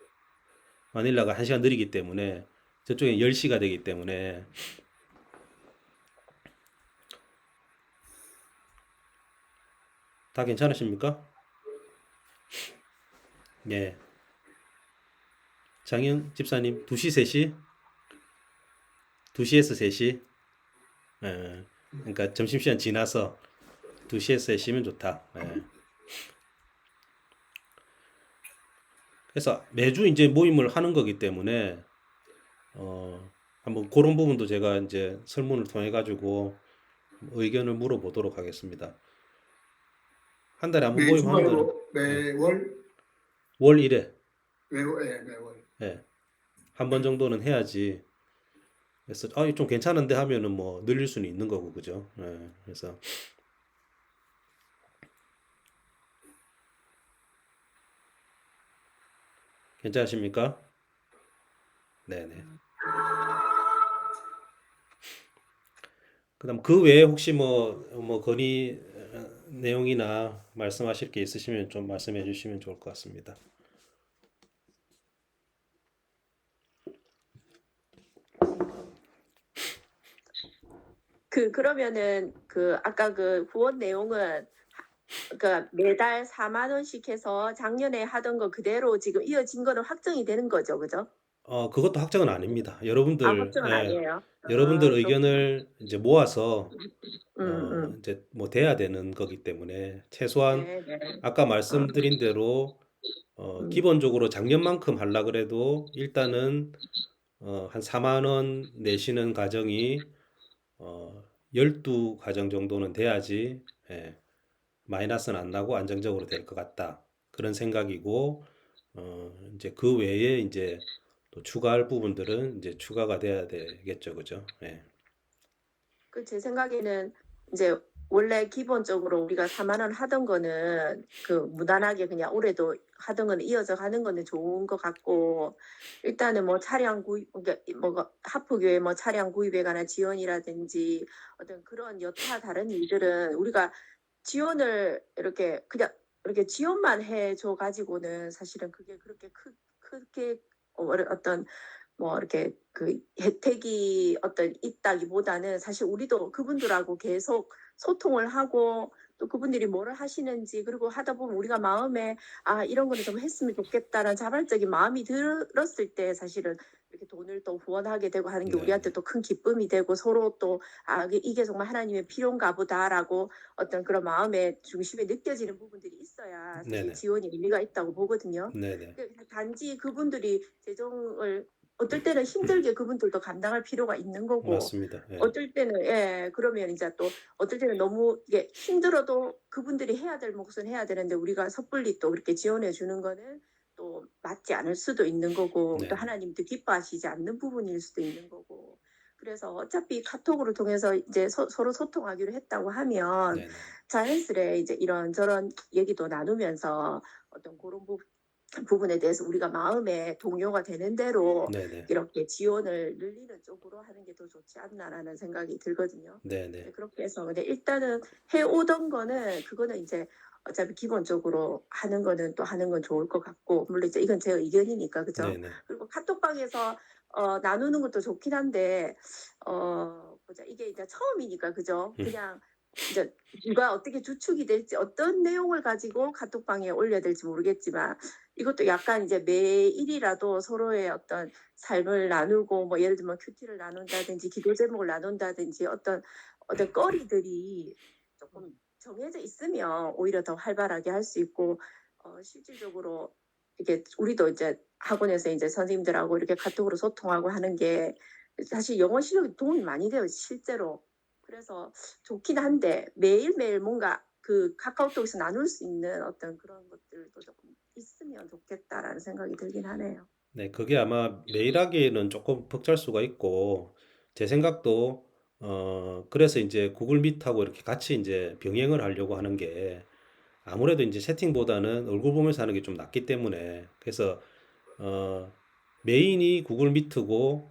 마닐라가 1시간 느리기 때문에 저쪽에 10시가 되기 때문에 다 괜찮으십니까? 예. 장영 집사님 2시, 3시? 2시에서 3시? 예. 그러니까 점심시간 지나서 2시에서 3시면 좋다. 예. 그래서 매주 이제 모임을 하는 거기 때문에 한번 그런 부분도 제가 이제 설문을 통해 가지고 의견을 물어보도록 하겠습니다. 한 달에 한번 모임 매주 하는 거는 말고 예. 매월 월 1회 매월. 예. 한 번 정도는 해야지. 그래서 좀 괜찮은데 하면은 뭐 늘릴 수는 있는 거고 그죠? 예. 그래서 괜찮으십니까? 네네. 그다음 그 외에 혹시 뭐 건의 내용이나 말씀하실 게 있으시면 좀 말씀해 주시면 좋을 것 같습니다. 그러면은 아까 그 후원 내용은 그러니까 매달 4만 원씩 해서 작년에 하던 거 그대로 지금 이어진 거는 확정이 되는 거죠, 그죠? 그것도 확정은 아닙니다. 확정은 아니에요. 여러분들 그렇구나. 의견을 이제 모아서 음. 이제 뭐 돼야 되는 거기 때문에 최소한 네, 네. 아까 말씀드린 대로 음. 기본적으로 작년만큼 하려 그래도 일단은 한 4만 원 내시는 가정이 12가정 정도는 돼야지 예, 마이너스는 안 나고 안정적으로 될 것 같다. 그런 생각이고 이제 그 외에 이제 또 추가할 부분들은 이제 추가가 돼야 되겠죠, 그죠? 예. 제 생각에는 이제 원래 기본적으로 우리가 4만 원 하던 거는 무난하게 그냥 올해도 하던 거는 이어져 가는 거는 좋은 것 같고 일단은 뭐 차량 구입, 그러니까 뭐 하프교회 뭐 차량 구입에 관한 지원이라든지 어떤 그런 여타 다른 일들은 우리가 지원을 이렇게 그냥 이렇게 지원만 해줘 가지고는 사실은 그게 그렇게 크게 어떤 뭐 이렇게 혜택이 어떤 있다기보다는 사실 우리도 그분들하고 계속 소통을 하고 또 그분들이 뭐를 하시는지 그리고 하다 보면 우리가 마음에 아 이런 거는 좀 했으면 좋겠다라는 자발적인 마음이 들었을 때 사실은 이렇게 돈을 또 후원하게 되고 하는 게 네. 우리한테 또 큰 기쁨이 되고 서로 또 아 이게 정말 하나님의 필요인가 보다라고 어떤 그런 마음의 중심에 느껴지는 부분들이 있어야 사실 네네. 지원이 의미가 있다고 보거든요. 네네. 단지 그분들이 재정을 어떨 때는 힘들게 그분들도 감당할 필요가 있는 거고 맞습니다. 예. 어떨 때는 그러면 이제 또 어떨 때는 너무 이게 힘들어도 그분들이 해야 될 몫은 해야 되는데 우리가 섣불리 또 그렇게 지원해 주는 거는 또 맞지 않을 수도 있는 거고 네. 또 하나님도 기뻐하시지 않는 부분일 수도 있는 거고 그래서 어차피 카톡으로 통해서 이제 서로 소통하기로 했다고 하면 네네. 자연스레 이제 이런 저런 얘기도 나누면서 어떤 그런 부분에 대해서 우리가 마음에 동요가 되는 대로 네네. 이렇게 지원을 늘리는 쪽으로 하는 게 더 좋지 않나라는 생각이 들거든요. 네네. 그렇게 해서 근데 일단은 해오던 거는 그거는 이제 어차피 기본적으로 하는 거는 또 하는 건 좋을 것 같고 물론 이제 이건 제 의견이니까 그죠. 네네. 그리고 카톡방에서 나누는 것도 좋긴 한데 보자 이게 이제 처음이니까 그죠. 그냥 이제 누가 어떻게 주축이 될지 어떤 내용을 가지고 카톡방에 올려야 될지 모르겠지만 이것도 약간 이제 매일이라도 서로의 어떤 삶을 나누고 뭐 예를 들면 큐티를 나눈다든지 기도 제목을 나눈다든지 어떤 거리들이 조금 정해져 있으면 오히려 더 활발하게 할 수 있고 실질적으로 이게 우리도 이제 학원에서 이제 선생님들하고 이렇게 카톡으로 소통하고 하는 게 사실 영어 실력에 도움이 많이 돼요 실제로. 그래서 좋긴 한데 매일매일 뭔가 그 카카오톡에서 나눌 수 있는 어떤 그런 것들도 조금 있으면 좋겠다라는 생각이 들긴 하네요. 네, 그게 아마 매일 하기에는 조금 벅찰 수가 있고, 제 생각도, 그래서 이제 구글 미트하고 이렇게 같이 이제 병행을 하려고 하는 게, 아무래도 이제 채팅보다는 얼굴 보면서 하는 게 좀 낫기 때문에, 그래서, 메인이 구글 미트고,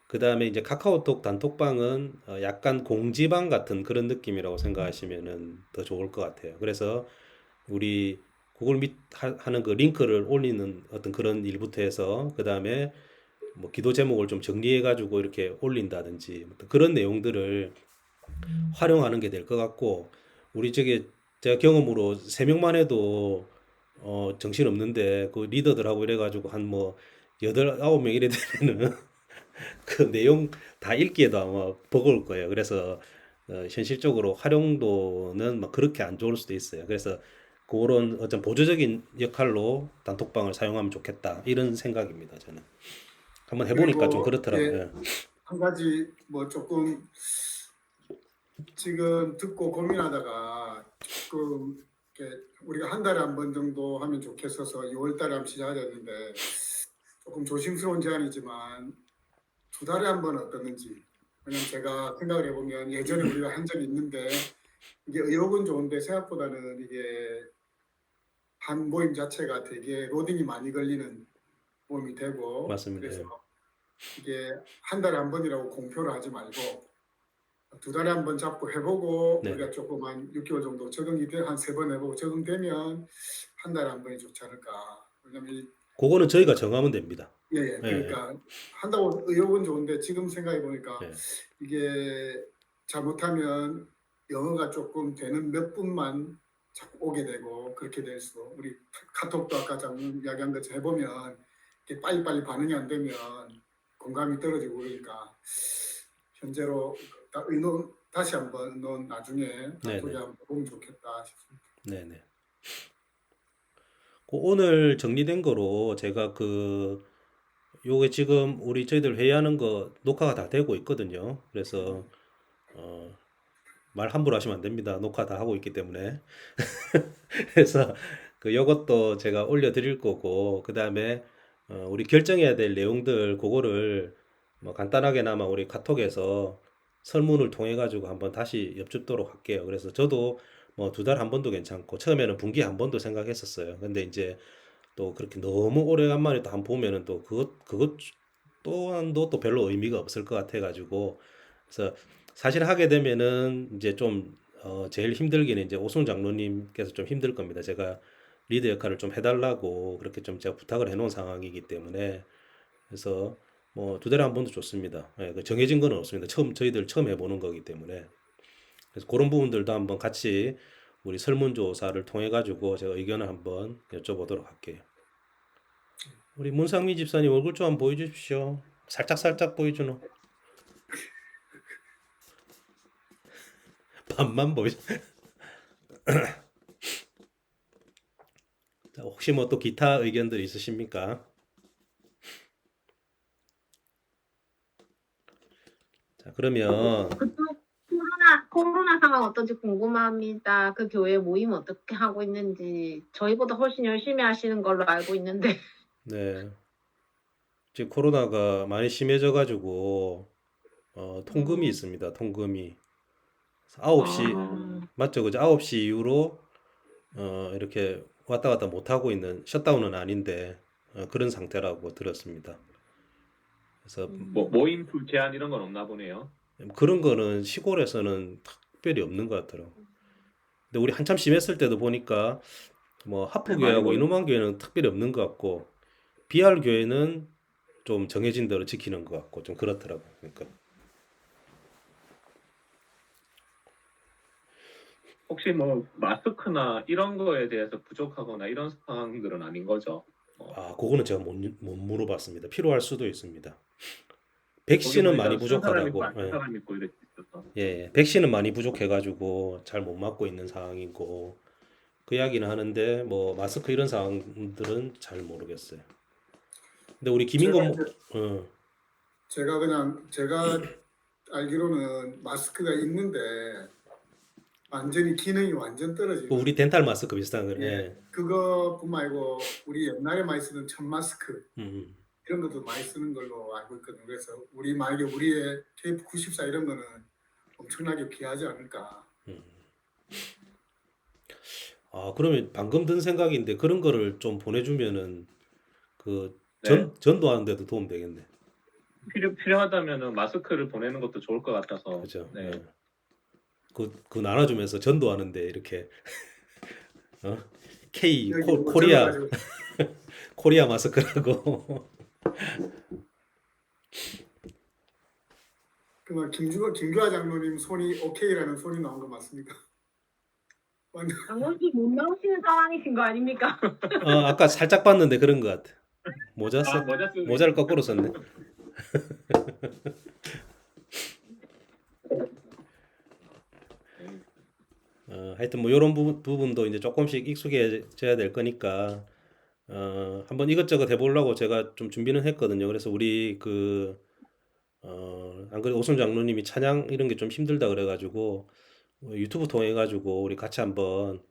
그 다음에 이제 카카오톡 단톡방은 약간 공지방 같은 그런 느낌이라고 생각하시면은 더 좋을 것 같아요. 그래서 우리 구글 밋 하는 그 링크를 올리는 어떤 그런 일부터 해서 그 다음에 뭐 기도 제목을 좀 정리해 가지고 이렇게 올린다든지 어떤 그런 내용들을 활용하는 게 될 것 같고 우리 저게 제가 경험으로 세 명만 해도 정신 없는데 그 리더들하고 이래 가지고 한 뭐 여덟 아홉 명 이래 되면은 그 내용 다 읽기에도 아마 버거울 거예요. 그래서 현실적으로 활용도는 막 그렇게 안 좋을 수도 있어요. 그래서 그런 어떤 보조적인 역할로 단톡방을 사용하면 좋겠다. 이런 생각입니다, 저는. 한번 해보니까 좀 그리고 그렇더라고요. 예, 한 가지 뭐 조금 지금 듣고 고민하다가 조금 이렇게 우리가 한 달에 한 번 정도 하면 좋겠어서 6월 달에 한번 시작하였는데 조금 조심스러운 제안이지만 2달에 한 번 어떻는지. 왜냐면 제가 생각을 해보면 예전에 우리가 한 적이 있는데 이게 의욕은 좋은데 생각보다는 이게 한 모임 자체가 되게 로딩이 많이 걸리는 모임이 되고 맞습니다. 그래서 예. 이게 한 달에 한 번이라고 공표를 하지 말고 2달에 한 번 잡고 해보고 네. 우리가 조금 한 6개월 정도 적응이 돼 한 3번 해보고 적응되면 한 달에 한 번이 좋지 않을까. 왜냐면 그거는 저희가 정하면 됩니다. 예, 그러니까 한다고 의욕은 좋은데 지금 생각해 보니까 예. 이게 잘못하면 영어가 조금 되는 몇 분만 자꾸 오게 되고 그렇게 될 수도 우리 카톡도 아까 잠깐 이야기한 것처럼 해보면 이렇게 빨리빨리 반응이 안 되면 공감이 떨어지고 그러니까 현재로 의논 다시 한번 넌 나중에 단톡에 한번 보면 좋겠다 싶습니다. 네네. 그 오늘 정리된 거로 제가 요게 지금 우리 저희들 회의하는 거 녹화가 다 되고 있거든요. 그래서 말 함부로 하시면 안 됩니다. 녹화 다 하고 있기 때문에. 그래서 요것도 제가 올려드릴 거고, 그 다음에 우리 결정해야 될 내용들 그거를 뭐 간단하게나마 우리 카톡에서 설문을 통해 가지고 한번 다시 엽죽도록 할게요. 그래서 저도 뭐 2달 한 번도 괜찮고 처음에는 분기에 한 번도 생각했었어요. 근데 이제 또 그렇게 너무 오래간만에 또 한 번 보면은 또 그것 또한도 또 별로 의미가 없을 것 같아 가지고 그래서 사실 하게 되면은 이제 좀 제일 힘들기는 이제 오승 장로님께서 좀 힘들 겁니다. 제가 리더 역할을 좀 해달라고 그렇게 좀 제가 부탁을 해놓은 상황이기 때문에 그래서 뭐 2달에 한 번도 좋습니다. 예, 그 정해진 거는 없습니다. 저희들 처음 해보는 거기 때문에 그래서 그런 부분들도 한번 같이 우리 설문조사를 통해 가지고 제가 의견을 한번 여쭤보도록 할게요. 우리 문상미 집사님 얼굴 좀 한번 보여주십시오. 살짝 보여주노. 반만 보여. 자, 혹시 뭐 또 기타 의견들 있으십니까? 자, 그러면 그쪽 코로나 상황 어떤지 궁금합니다. 그 교회 모임 어떻게 하고 있는지 저희보다 훨씬 열심히 하시는 걸로 알고 있는데. 네. 지금 코로나가 많이 심해져 가지고 통금이 있습니다. 통금이 9시 아, 맞죠? 그죠? 9시 이후로 이렇게 왔다 갔다 못 하고 있는 셧다운은 아닌데 그런 상태라고 들었습니다. 그래서 모임 풀 제한 이런 건 없나 보네요. 그런 거는 시골에서는 특별히 없는 것 같더라고. 근데 우리 한참 심했을 때도 보니까 뭐 많이 하프교회하고 보여요. 이노만 교회는 특별히 없는 것 같고 BR 교회는 좀 정해진 대로 지키는 것 같고 좀 그렇더라고. 그러니까 혹시 뭐 마스크나 이런 거에 대해서 부족하거나 이런 상황들은 아닌 거죠? 그거는 제가 못 물어봤습니다. 필요할 수도 있습니다. 거기 백신은 뭐 많이 일단 쓴 사람 있고 부족하다고. 안 쓴 사람 있고 이렇게 있어서. 예, 백신은 많이 부족해가지고 잘 못 맞고 있는 상황이고 그 이야기는 하는데 뭐 마스크 이런 상황들은 잘 모르겠어요. 근데 우리 김인건 제가 알기로는 마스크가 있는데 완전히 기능이 완전 떨어지고 우리 덴탈 마스크 비슷한 거. 예, 예. 그거뿐만 아니고 우리 옛날에 많이 쓰던 천 마스크 음, 이런 것도 많이 쓰는 걸로 알고 있거든요. 그래서 만약에 우리의 KF94 이런 거는 엄청나게 귀하지 않을까. 음. 그러면 방금 든 생각인데 그런 거를 좀 보내주면은 그 네. 전도하는데도 도움 되겠네. 필요하다면은 마스크를 보내는 것도 좋을 것 같아서. 그죠? 네. 예. 그 나눠주면서 전도하는데 이렇게 K 여기 뭐 코리아 적어가지고 코리아 마스크라고. 그만 김규하 장로님 손이 오케이라는 소리 나온 거 맞습니까? 완전 장모님 못 나오시는 상황이신 거 아닙니까? 아까 살짝 봤는데 그런 것 같아. 모자 모자 쓰고 모자를 거꾸로 썼네. 하여튼 뭐 이런 부분도 이제 조금씩 익숙해져야 될 거니까 한번 이것저것 해보려고 제가 좀 준비는 했거든요. 그래서 우리 안 그래도 오순 장로님이 찬양 이런 게 좀 힘들다 그래가지고 유튜브 통해 가지고 우리 같이 한번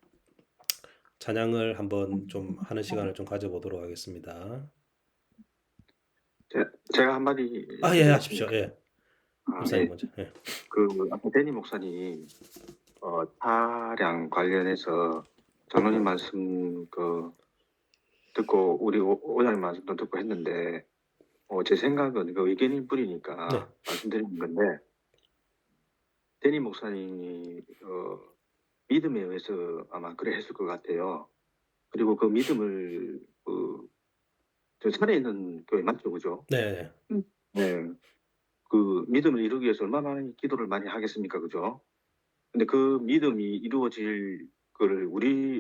찬양을 한번 좀 하는 시간을 좀 가져보도록 하겠습니다. 제가 한마디 예, 하십시오. 예, 목사님 네. 먼저. 예. 아까 데니 목사님 차량 관련해서 장로님 말씀 듣고 우리 오장님 말씀도 듣고 했는데 제 생각은 의견일 뿐이니까 네. 말씀드리는 건데 데니 목사님이 믿음에 의해서 아마 그래 했을 것 같아요. 그리고 그 믿음을 저 산에 있는 교회 맞죠, 그죠? 네. 네. 그 믿음을 이루기 위해서 얼마나 많은 기도를 많이 하겠습니까, 그죠? 근데 그 믿음이 이루어질 거를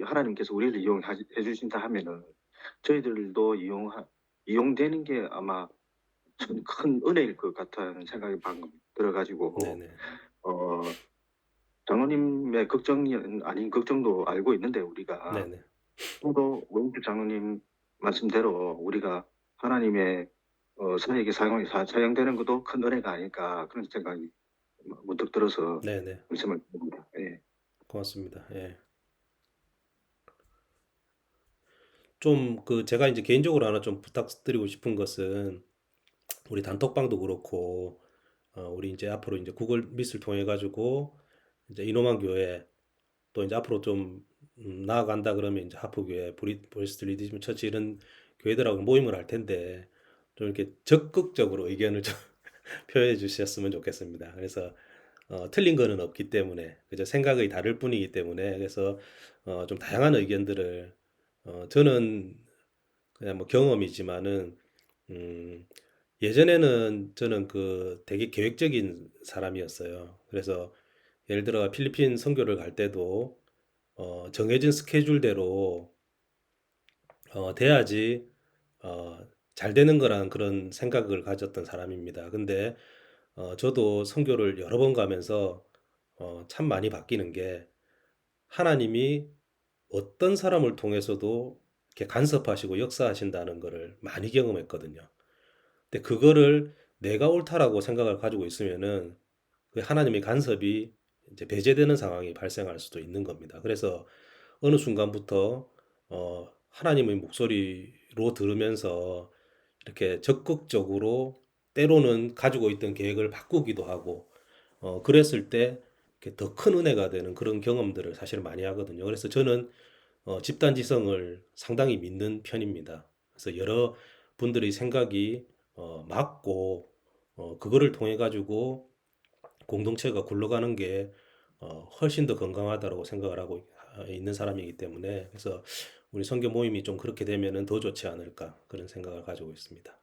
하나님께서 우리를 이용해 주신다 하면은 저희들도 이용되는 게 아마 큰 은혜일 것 같다는 생각이 방금 들어가지고 네네. 장로님의 걱정이 아닌 걱정도 알고 있는데 우리가 네네. 또도 원주 장로님 말씀대로 우리가 하나님의 사역에 사용되는 것도 큰 은혜가 아닐까 그런 생각이 문득 들어서 네네. 말씀을 드립니다. 예. 고맙습니다. 예. 좀 제가 이제 개인적으로 하나 좀 부탁드리고 싶은 것은 우리 단톡방도 그렇고 우리 이제 앞으로 이제 구글 미트를 통해 가지고 이제 이노만 교회 또 이제 앞으로 좀 나아간다 그러면 이제 하프교회, 브리스트 리디즘 처치 이런 교회들하고 모임을 할 텐데 좀 이렇게 적극적으로 의견을 좀 표현해 주셨으면 좋겠습니다. 그래서 틀린 거는 없기 때문에 그저 생각이 다를 뿐이기 때문에 그래서 좀 다양한 의견들을 저는 그냥 뭐 경험이지만은 예전에는 저는 되게 계획적인 사람이었어요. 그래서 예를 들어 필리핀 선교를 갈 때도 정해진 스케줄대로 돼야지 잘 되는 거란 그런 생각을 가졌던 사람입니다. 근데 저도 선교를 여러 번 가면서 참 많이 바뀌는 게 하나님이 어떤 사람을 통해서도 이렇게 간섭하시고 역사하신다는 거를 많이 경험했거든요. 근데 그거를 내가 옳다라고 생각을 가지고 있으면은 그 하나님의 간섭이 이제 배제되는 상황이 발생할 수도 있는 겁니다. 그래서 어느 순간부터 하나님의 목소리로 들으면서 이렇게 적극적으로 때로는 가지고 있던 계획을 바꾸기도 하고 그랬을 때 더 큰 은혜가 되는 그런 경험들을 사실 많이 하거든요. 그래서 저는 집단지성을 상당히 믿는 편입니다. 그래서 여러 분들의 생각이 맞고 그거를 통해 가지고 공동체가 굴러가는 게 훨씬 더 건강하다고 생각을 하고 있는 사람이기 때문에 그래서 우리 선교 모임이 좀 그렇게 되면은 더 좋지 않을까 그런 생각을 가지고 있습니다.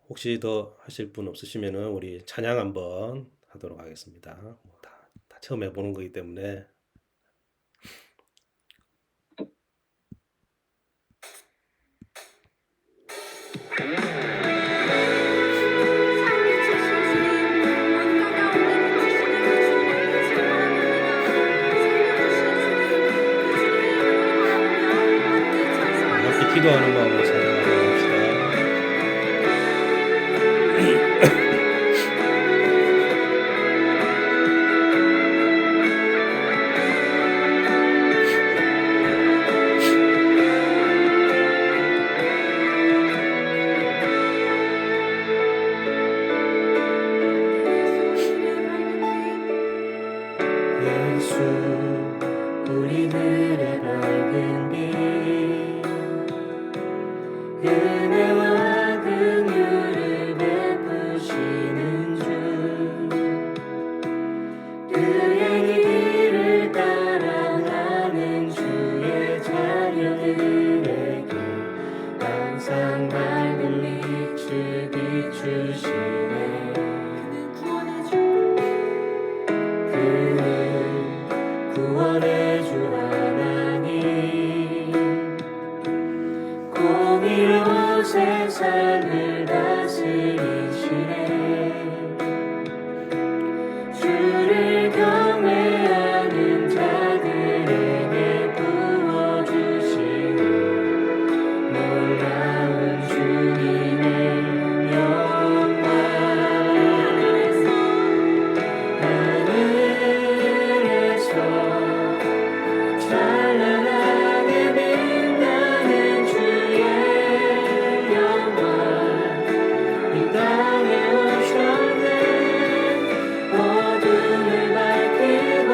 혹시 더 하실 분 없으시면은 우리 찬양 한번 하도록 하겠습니다. 다 처음 해보는 거기 때문에 함께 기도하는 마음으로 찬양하도록 합시다. 예수 우리들의 밝은 빛 은혜와 긍휼을 베푸시는 주 그의 길을 따라가는 주의 자녀들에게 항상 밝은 빛을 비추시네 구원의 주 하나님 공의로 세상을 다스리시네 주를 경외하는 자들에게 부어주시는 놀라운 주님의 영광 하늘에서 찬란하게 빛나는 주의 영광 이 땅에 오셨네 어둠을 밝히고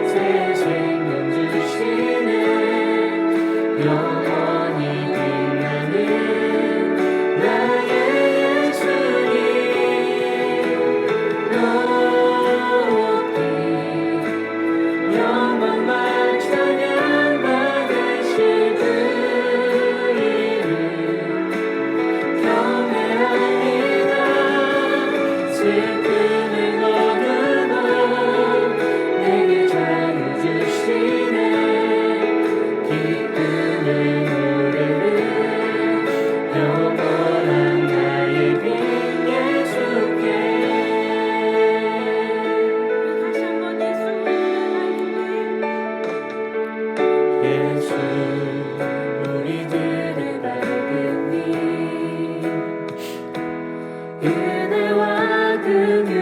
새 생명 주시네 영원히 빛나는 나의 예수님 높이 영광만 찬양받으실 주 이름 경외합니다 슬픔을 거두고 내게 자유 주시네 기쁨의 노래를 영원한 나의 빈 예수께 다시 한번 예수 우리들의 밝은 빛 은혜와 긍휼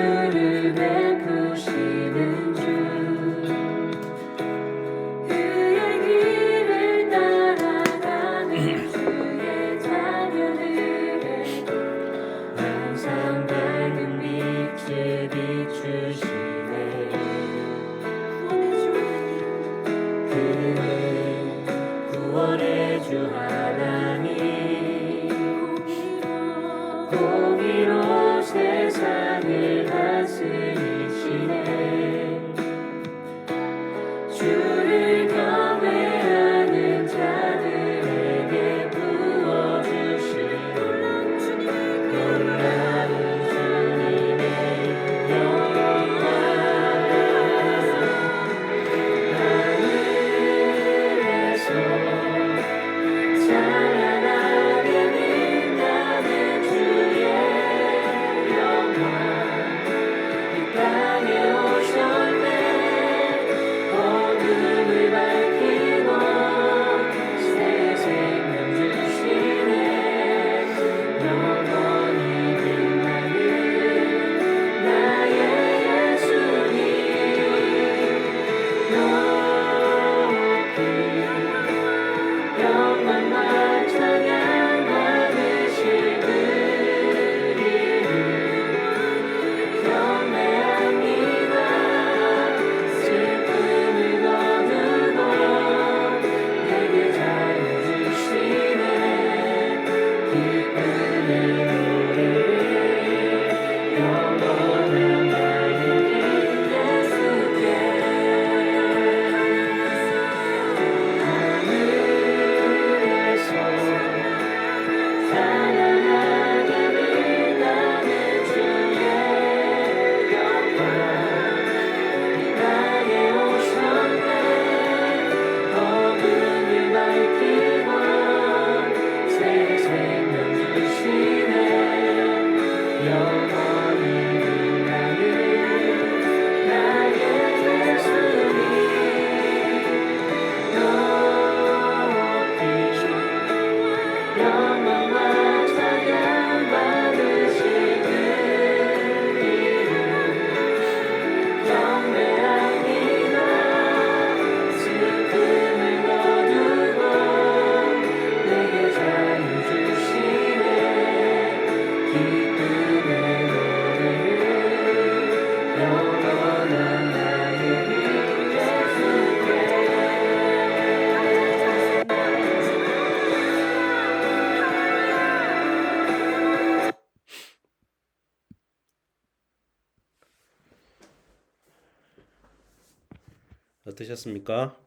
어떠셨습니까?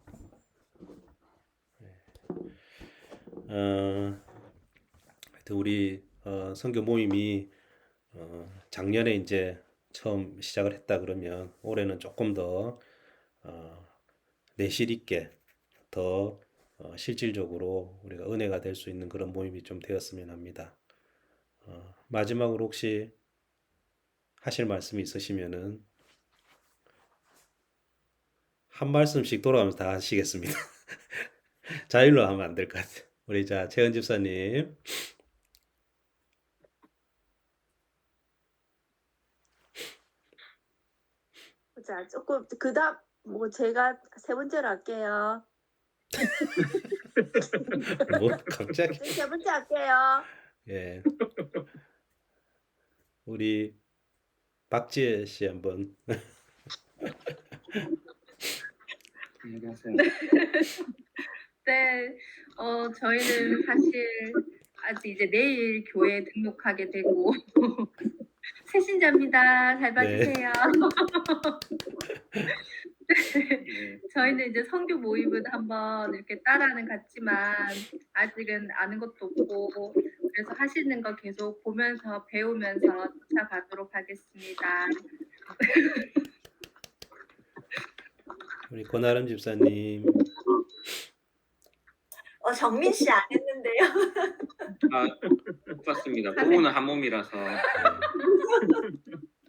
하여튼 우리 선교 모임이 작년에 이제 처음 시작을 했다 그러면 올해는 조금 더 내실 있게 더 실질적으로 우리가 은혜가 될 수 있는 그런 모임이 좀 되었으면 합니다. 마지막으로 혹시 하실 말씀이 있으시면은 한 말씀씩 돌아가면서 다 하시겠습니다. 자율로 하면 안 될 것 같아요. 우리 자 최은 집사님. 자, 조금 그다음 뭐 제가 세 번째로 할게요. 뭐 갑자기 세 번째 할게요. 예. 우리 박지혜 씨 한번 안녕하세요. 네, 저희는 사실 아직 이제 내일 교회에 등록하게 되고 새신자입니다. 잘 봐주세요. 네. 저희는 이제 선교 모임은 한번 이렇게 따라는 갔지만 아직은 아는 것도 없고 그래서 하시는 거 계속 보면서 배우면서 쫓아가도록 하겠습니다. 우리 권아름 집사님. 정민 씨 안 했는데요. 아, 똑같습니다. 부부는 한 몸이라서.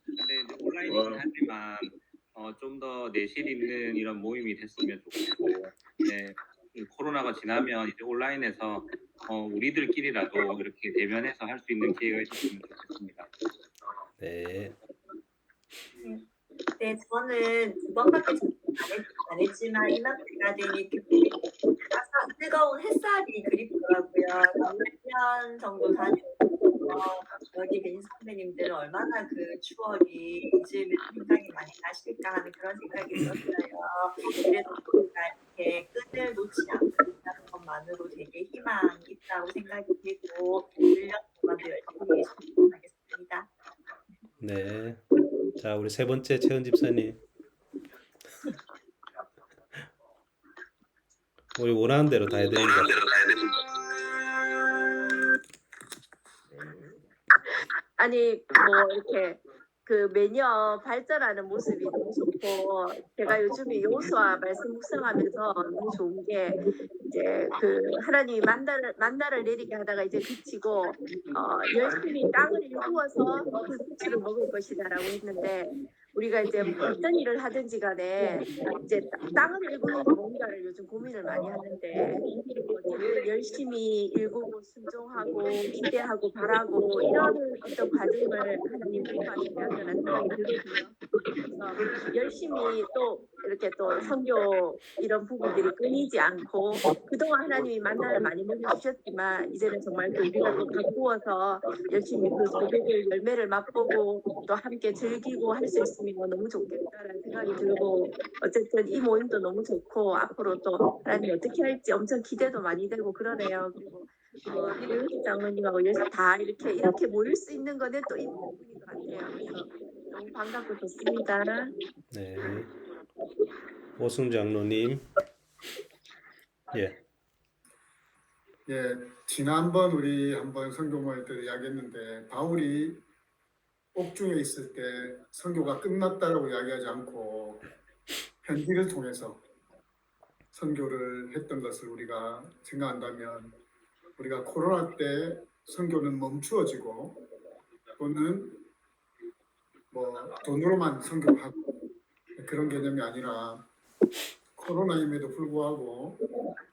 근데 이제 온라인이긴 하지만 좀 더 내실 있는 이런 모임이 됐으면 좋겠고, 네, 이 코로나가 지나면 이제 온라인에서 우리들끼리라도 이렇게 대면해서 할 수 있는 기회가 있었으면 좋겠습니다. 네. 네, 저는 두 번밖에 안 했지만 이맘때가 되니 뜨거운 햇살이 그립더라고요. 6년 정도 다녔고 여기 계신 선배님들은 얼마나 그 추억이 잊으면 생각이 많이 나실까 하는 그런 생각이 들었어요. 그래서 우리가 이렇게 끈을 놓지 않고 있다는 것만으로 되게 희망이 있다고 생각이 되고 1년 동안도 열심히 하겠습니다. 네. 자, 우리 세 번째 최은 집사님. 우리 원하는 대로 다 해야 됩니다. 아니 뭐 이렇게 그 매년 발전하는 모습이 너무 좋고 제가 요즘에 여호수아 말씀 묵상하면서 너무 좋은 게 이제 그 하나님이 만나를 내리게 하다가 이제 그치고 열심히 땅을 일구어서 그 수치를 먹을 것이다라고 했는데 우리가 이제 어떤 일을 하든지 간에 이제 땅을 일구는 게 뭔가를 요즘 고민을 많이 하는데 어쨌든 열심히 일구고 순종하고 기대하고 바라고 이런 어떤 과정을 하나님 도와주시는 생각이 들거든요. 그래서 열심히 또 이렇게 또 선교 이런 부분들이 끊이지 않고 그동안 하나님이 만나를 많이 먹여주셨지만 이제는 정말 또 우리가 또 바꾸어서 열심히 그 고백의 열매를 맛보고 또 함께 즐기고 할 수 있으면 너무 좋겠다라는 생각이 들고 어쨌든 이 모임도 너무 좋고 앞으로 또 하나님 어떻게 할지 엄청 기대도 많이 되고 그러네요. 그리고 유은희 장로님하고 다 이렇게 모일 수 있는 거는 또 이 부분인 것 같아요. 그래서 너무 반갑고 좋습니다. 네. 오승 장로님. 예. 예, 지난번 우리 한번 선교 모임 때 이야기했는데 바울이 옥중에 있을 때 선교가 끝났다라고 이야기하지 않고 편지를 통해서 선교를 했던 것을 우리가 생각한다면 우리가 코로나 때 선교는 멈추어지고 또는 뭐 돈으로만 선교하고 그런 개념이 아니라 코로나임에도 불구하고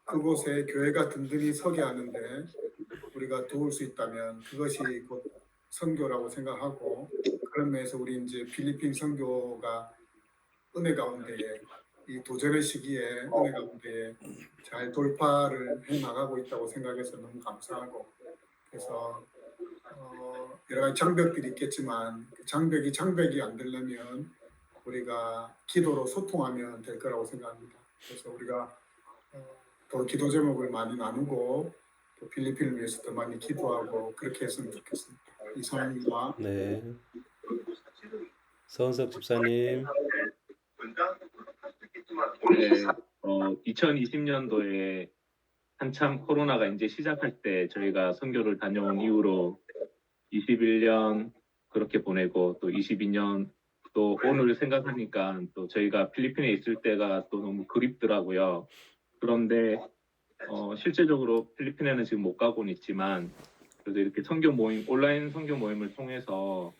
그곳에 교회가 든든히 서게 하는데 우리가 도울 수 있다면 그것이 곧 선교라고 생각하고 그런 면에서 우리 이제 필리핀 선교가 은혜 가운데에 이 도전의 시기에 은혜 가운데에 잘 돌파를 해 나가고 있다고 생각해서 너무 감사하고 그래서 여러 가지 장벽들이 있겠지만 그 장벽이 안 되려면 우리가 기도로 소통하면 될 거라고 생각합니다. 그래서 우리가 더 기도 제목을 많이 나누고 또 필리핀을 위해서 더 많이 기도하고 그렇게 했으면 좋겠습니다. 이상입니다. 네. 서은석 집사님. 네, 2020년도에 한참 코로나가 이제 시작할 때 저희가 선교를 다녀온 이후로 21년 그렇게 보내고 또 22년 또 오늘 생각하니까 또 저희가 필리핀에 있을 때가 또 너무 그립더라고요. 그런데 실제적으로 필리핀에는 지금 못 가고는 있지만 그래도 이렇게 선교 모임, 온라인 선교 모임을 통해서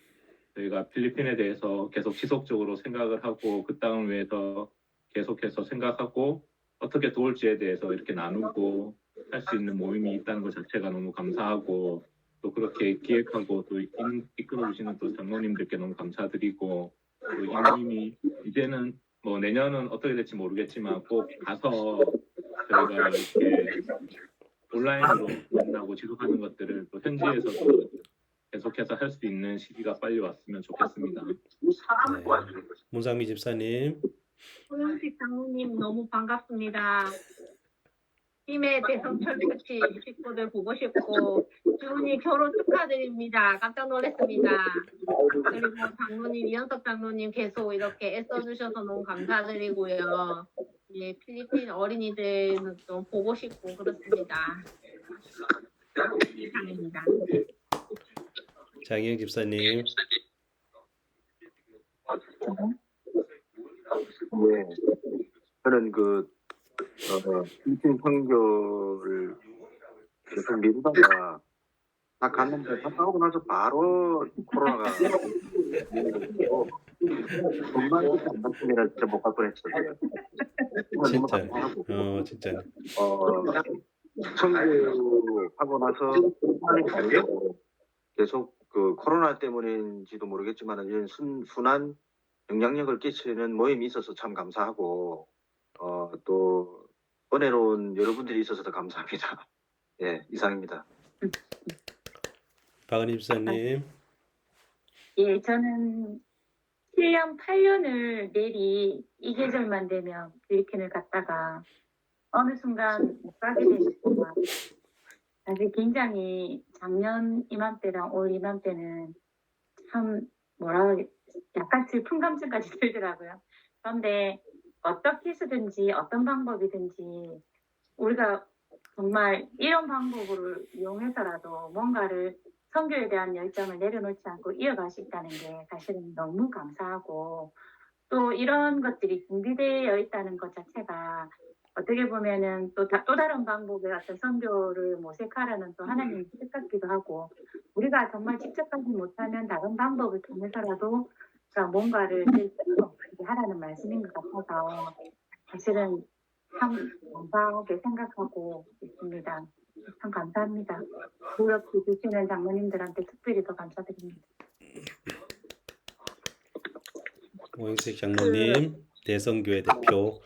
저희가 필리핀에 대해서 계속 지속적으로 생각을 하고 그 땅을 위해서 계속해서 생각하고 어떻게 도울지에 대해서 이렇게 나누고 할 수 있는 모임이 있다는 것 자체가 너무 감사하고 또 그렇게 기획하고 또 이끌어주시는 또 장로님들께 너무 감사드리고 또 이 모임이 이제는 뭐 내년은 어떻게 될지 모르겠지만 꼭 가서 저희가 이렇게 온라인으로 만나고 지속하는 것들을 또 현지에서도 계속해서 할 수 있는 시기가 빨리 왔으면 좋겠습니다. 네. 문상미 집사님. 소영식 장로님 너무 반갑습니다. 팀의 대성철같이 식구들 보고 싶고 주은이 결혼 축하드립니다. 깜짝 놀랐습니다. 그리고 장로님 이현석 장로님 계속 이렇게 애써주셔서 너무 감사드리고요. 예, 필리핀 어린이들 좀 보고 싶고 그렇습니다. 이상입니다. 장희영 집사님. 네, 저는 필리핀 선교를 계속 미루다가 다 갔는데 갔다 오고 나서 바로 코로나가 정말 안 갔으면 진짜 못 갈 뻔했어요. 진짜. 진짜. 선교하고 나서 계속 그 코로나 때문인지도 모르겠지만 이런 순한 영향력을 끼치는 모임이 있어서 참 감사하고 또 은혜로운 여러분들이 있어서 더 감사합니다. 예, 이상입니다. 박은희 집사님. 예, 저는 7년, 8년을 내리 이 계절만 되면 필리핀을 갔다가 어느 순간 못 가게 되니까 사실 굉장히 작년 이맘때랑 올 이맘때는 참 약간 슬픈 감정까지 들더라고요. 그런데 어떻게 해서든지 어떤 방법이든지 우리가 정말 이런 방법을 이용해서라도 뭔가를 선교에 대한 열정을 내려놓지 않고 이어갈 수 있다는 게 사실은 너무 감사하고 또 이런 것들이 준비되어 있다는 것 자체가 어떻게 보면은 또 다른 방법의 어떤 선교를 모색하라는 또 하나님의 뜻 같기도 하고 우리가 정말 직접 가지 못하면 다른 방법을 통해서라도 뭔가를 실제로 하라는 말씀인 것 같아서 사실은 참 감사하게 생각하고 있습니다. 참 감사합니다. 노력해 주시는 장로님들한테 특별히 더 감사드립니다. 오영식 장로님, 대성교회 대표.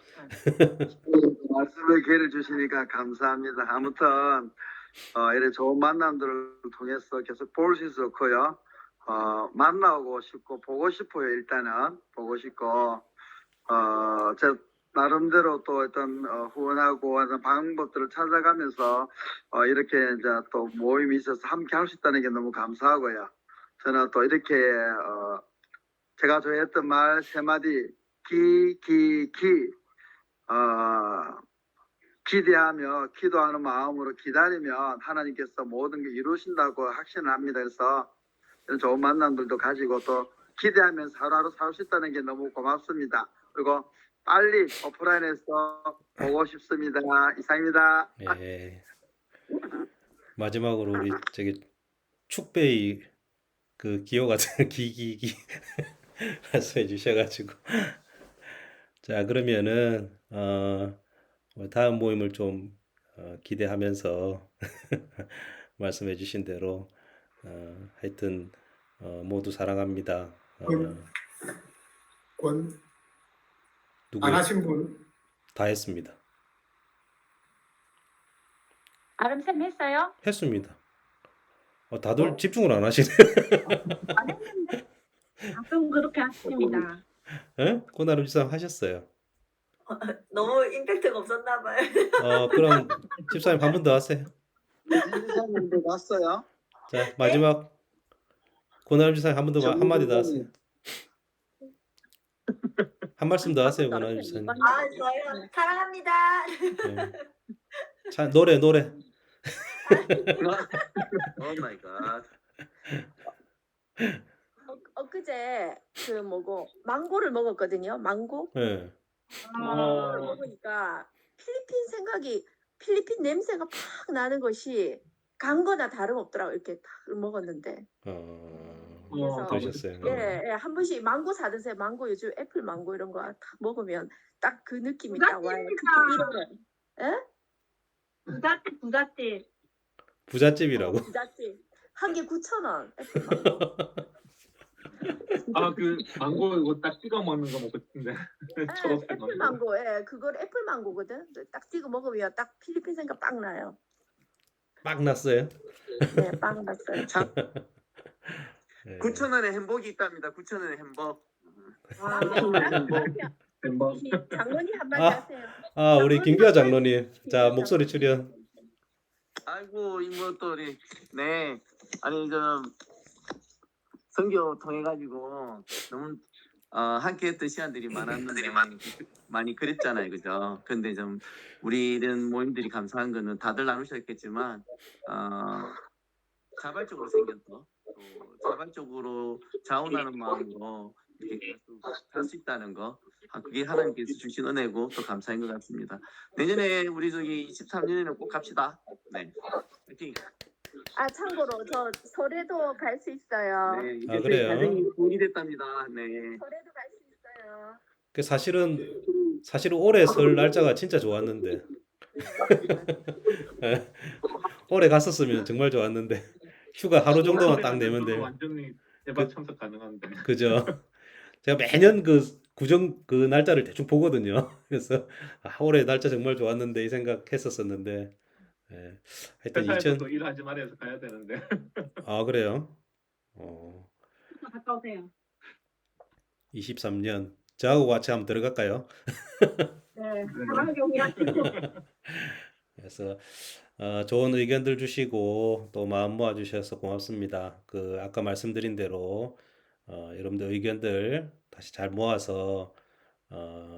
말씀의 기회를 주시니까 감사합니다. 아무튼 이렇게 좋은 만남들을 통해서 계속 볼 수 있어서 좋고요. 만나고 싶고 보고 싶어요. 일단은 보고 싶고 제 나름대로 또 어떤 후원하고 하는 방법들을 찾아가면서 이렇게 이제 또 모임이 있어서 함께 할 수 있다는 게 너무 감사하고요. 저는 또 이렇게 제가 좋아했던 말 세 마디 기대하며 기도하는 마음으로 기다리면 하나님께서 모든 게 이루신다고 확신을 합니다. 그래서 이런 좋은 만남들도 가지고 또 기대하면서 하루하루 살 수 있다는 게 너무 고맙습니다. 그리고 빨리 오프라인에서 보고 싶습니다. 이상입니다. 예. 마지막으로 우리 축배의 그 기호 같은 기기기 말씀해 주셔가지고 자 그러면은 다음 모임을 좀 기대하면서 말씀해 주신 대로 하여튼 모두 사랑합니다. 안 하신 분? 다 했습니다. 아름쌤 했어요? 했습니다. 다들 집중을 안 하시네. 안 했는데? 가끔 그렇게 하십니다. 예? 꼬나름 집사님 하셨어요. 너무 임팩트가 없었나 봐요. 그럼 집사님 한 번 더 하세요. 집사님도 왔어요. 자 마지막 꼬나름 집사님 한 번 더 한마디 더 하세요. 한 말씀 더 하세요, 다른 권한 편 집사님. 이번 아, 저요. 사랑합니다. 네. 자, 노래. 오 마이 갓. 엊그제 그 뭐고 망고를 먹었거든요. 망고. 네. 망고를 먹으니까 필리핀 냄새가 팍 나는 것이 간 거나 다름없더라고. 이렇게 딱 먹었는데. 그래서 그러셨어요. 예, 한 번씩 망고 사드세요. 망고 요즘 애플 망고 이런 거 딱 먹으면 딱 그 느낌이 딱 와요. 특히 1월에. 예? 부잣집. 부잣집이라고. 부잣집. 한 개 9,000원. 애플 망고. 아, 그 망고 이거 딱 찍어 먹는 거 먹고 싶은데. 초록색 애플 망고. 예, 그걸 애플 망고거든. 딱 찍어 먹으면 딱 필리핀 생각 빡 나요. 막 났어요. 네, 빡 났어요. 네. 9,000원에 햄버거 있답니다. 9,000원에 햄버거. 햄버거. 장로님 한마디 아. 하세요. 아, 우리 김규하 장로님. 자, 목소리 출연. 아이고 이모 또 우리 네 아니 좀 선교 통해 가지고 너무 함께했던 시간들이 많았는데 많이 그랬잖아요, 그죠? 근데 좀 우리 이런 모임들이 감사한 거는 다들 나누셨겠지만 자발적으로 생겼어. 또 자발적으로 자원하는 마음으로 이렇게 할 수 있다는 거. 그게 하나님께서 주신 은혜고 또 감사한 것 같습니다. 내년에 우리 저기 23년에는 꼭 갑시다. 네. 파이팅. 아, 참고로 저 설에도 갈 수 있어요. 네, 이제 아, 저희 그래요? 가정이 돈이 됐답니다. 네. 설에도 갈 수 있어요. 그 사실은 올해 설 날짜가 진짜 좋았는데. 올해 갔었으면 정말 좋았는데. 휴가 하루 정도만 딱 내면 돼요. 완전히 대박 참석 가능한데. 그죠? 제가 매년 그 날짜를 대충 보거든요. 그래서 올해 날짜 정말 좋았는데 이 생각했었었는데. 예. 하여튼 회사에서 또 일하지 말아서 가야 되는데. 아, 그래요? 갔다 오세요. 23년. 저하고 같이 한번 들어갈까요? 네. 사랑경이라시고. 그래서 좋은 의견들 주시고 또 마음 모아 주셔서 고맙습니다. 그 아까 말씀드린 대로 여러분들 의견들 다시 잘 모아서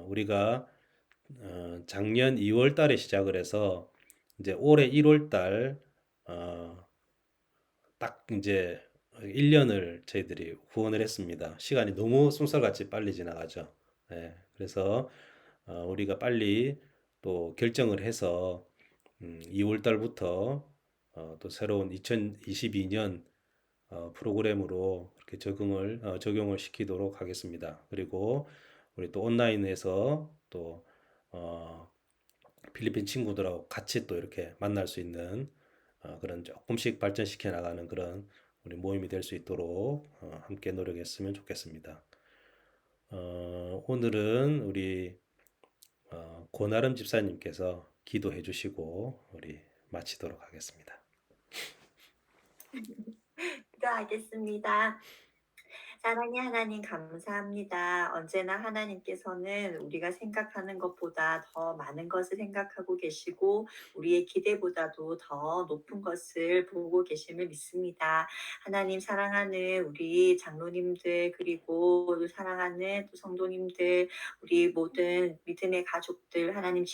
우리가 작년 2월 달에 시작을 해서 이제 올해 1월 달 딱 이제 1년을 저희들이 후원을 했습니다. 시간이 너무 쏜살같이 빨리 지나가죠. 네, 그래서 우리가 빨리 또 결정을 해서 2월 달부터 또 새로운 2022년 프로그램으로 이렇게 적용을 시키도록 하겠습니다. 그리고 우리 또 온라인에서 또 필리핀 친구들하고 같이 또 이렇게 만날 수 있는 그런 조금씩 발전시켜 나가는 그런 우리 모임이 될 수 있도록 함께 노력했으면 좋겠습니다. 오늘은 우리 고나름 집사님께서 기도해 주시고 우리 마치도록 하겠습니다. 기도하겠습니다. 사랑의 하나님 감사합니다. 언제나 하나님께서는 우리가 생각하는 것보다 더 많은 것을 생각하고 계시고 우리의 기대보다도 더 높은 것을 보고 계심을 믿습니다. 하나님 사랑하는 우리 장로님들 그리고 사랑하는 또 성도님들 우리 모든 믿음의 가족들 하나님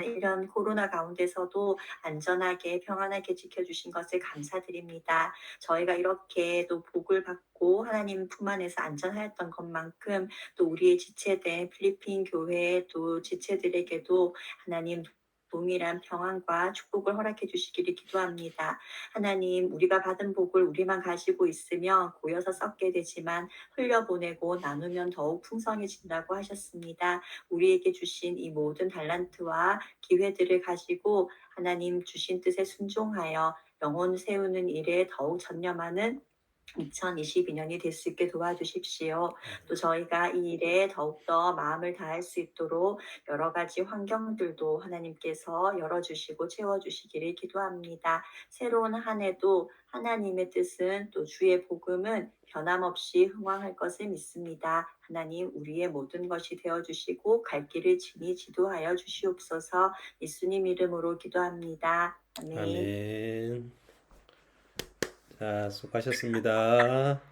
이런 코로나 가운데서도 안전하게 평안하게 지켜주신 것을 감사드립니다. 저희가 이렇게 또 복을 받고 하나님 품 안에서 안전하였던 것만큼 또 우리의 지체된 필리핀 교회 또 지체들에게도 하나님 동일한 평안과 축복을 허락해 주시기를 기도합니다. 하나님 우리가 받은 복을 우리만 가지고 있으면 고여서 썩게 되지만 흘려보내고 나누면 더욱 풍성해진다고 하셨습니다. 우리에게 주신 이 모든 달란트와 기회들을 가지고 하나님 주신 뜻에 순종하여 영혼 세우는 일에 더욱 전념하는 2022년이 될 수 있게 도와주십시오. 또 저희가 이 일에 더욱더 마음을 다할 수 있도록 여러 가지 환경들도 하나님께서 열어주시고 채워주시기를 기도합니다. 새로운 한 해도 하나님의 뜻은 또 주의 복음은 변함없이 흥왕할 것을 믿습니다. 하나님 우리의 모든 것이 되어주시고 갈 길을 친히 지도하여 주시옵소서. 예수님 이름으로 기도합니다. 아멘. 아멘. 자, 수고하셨습니다.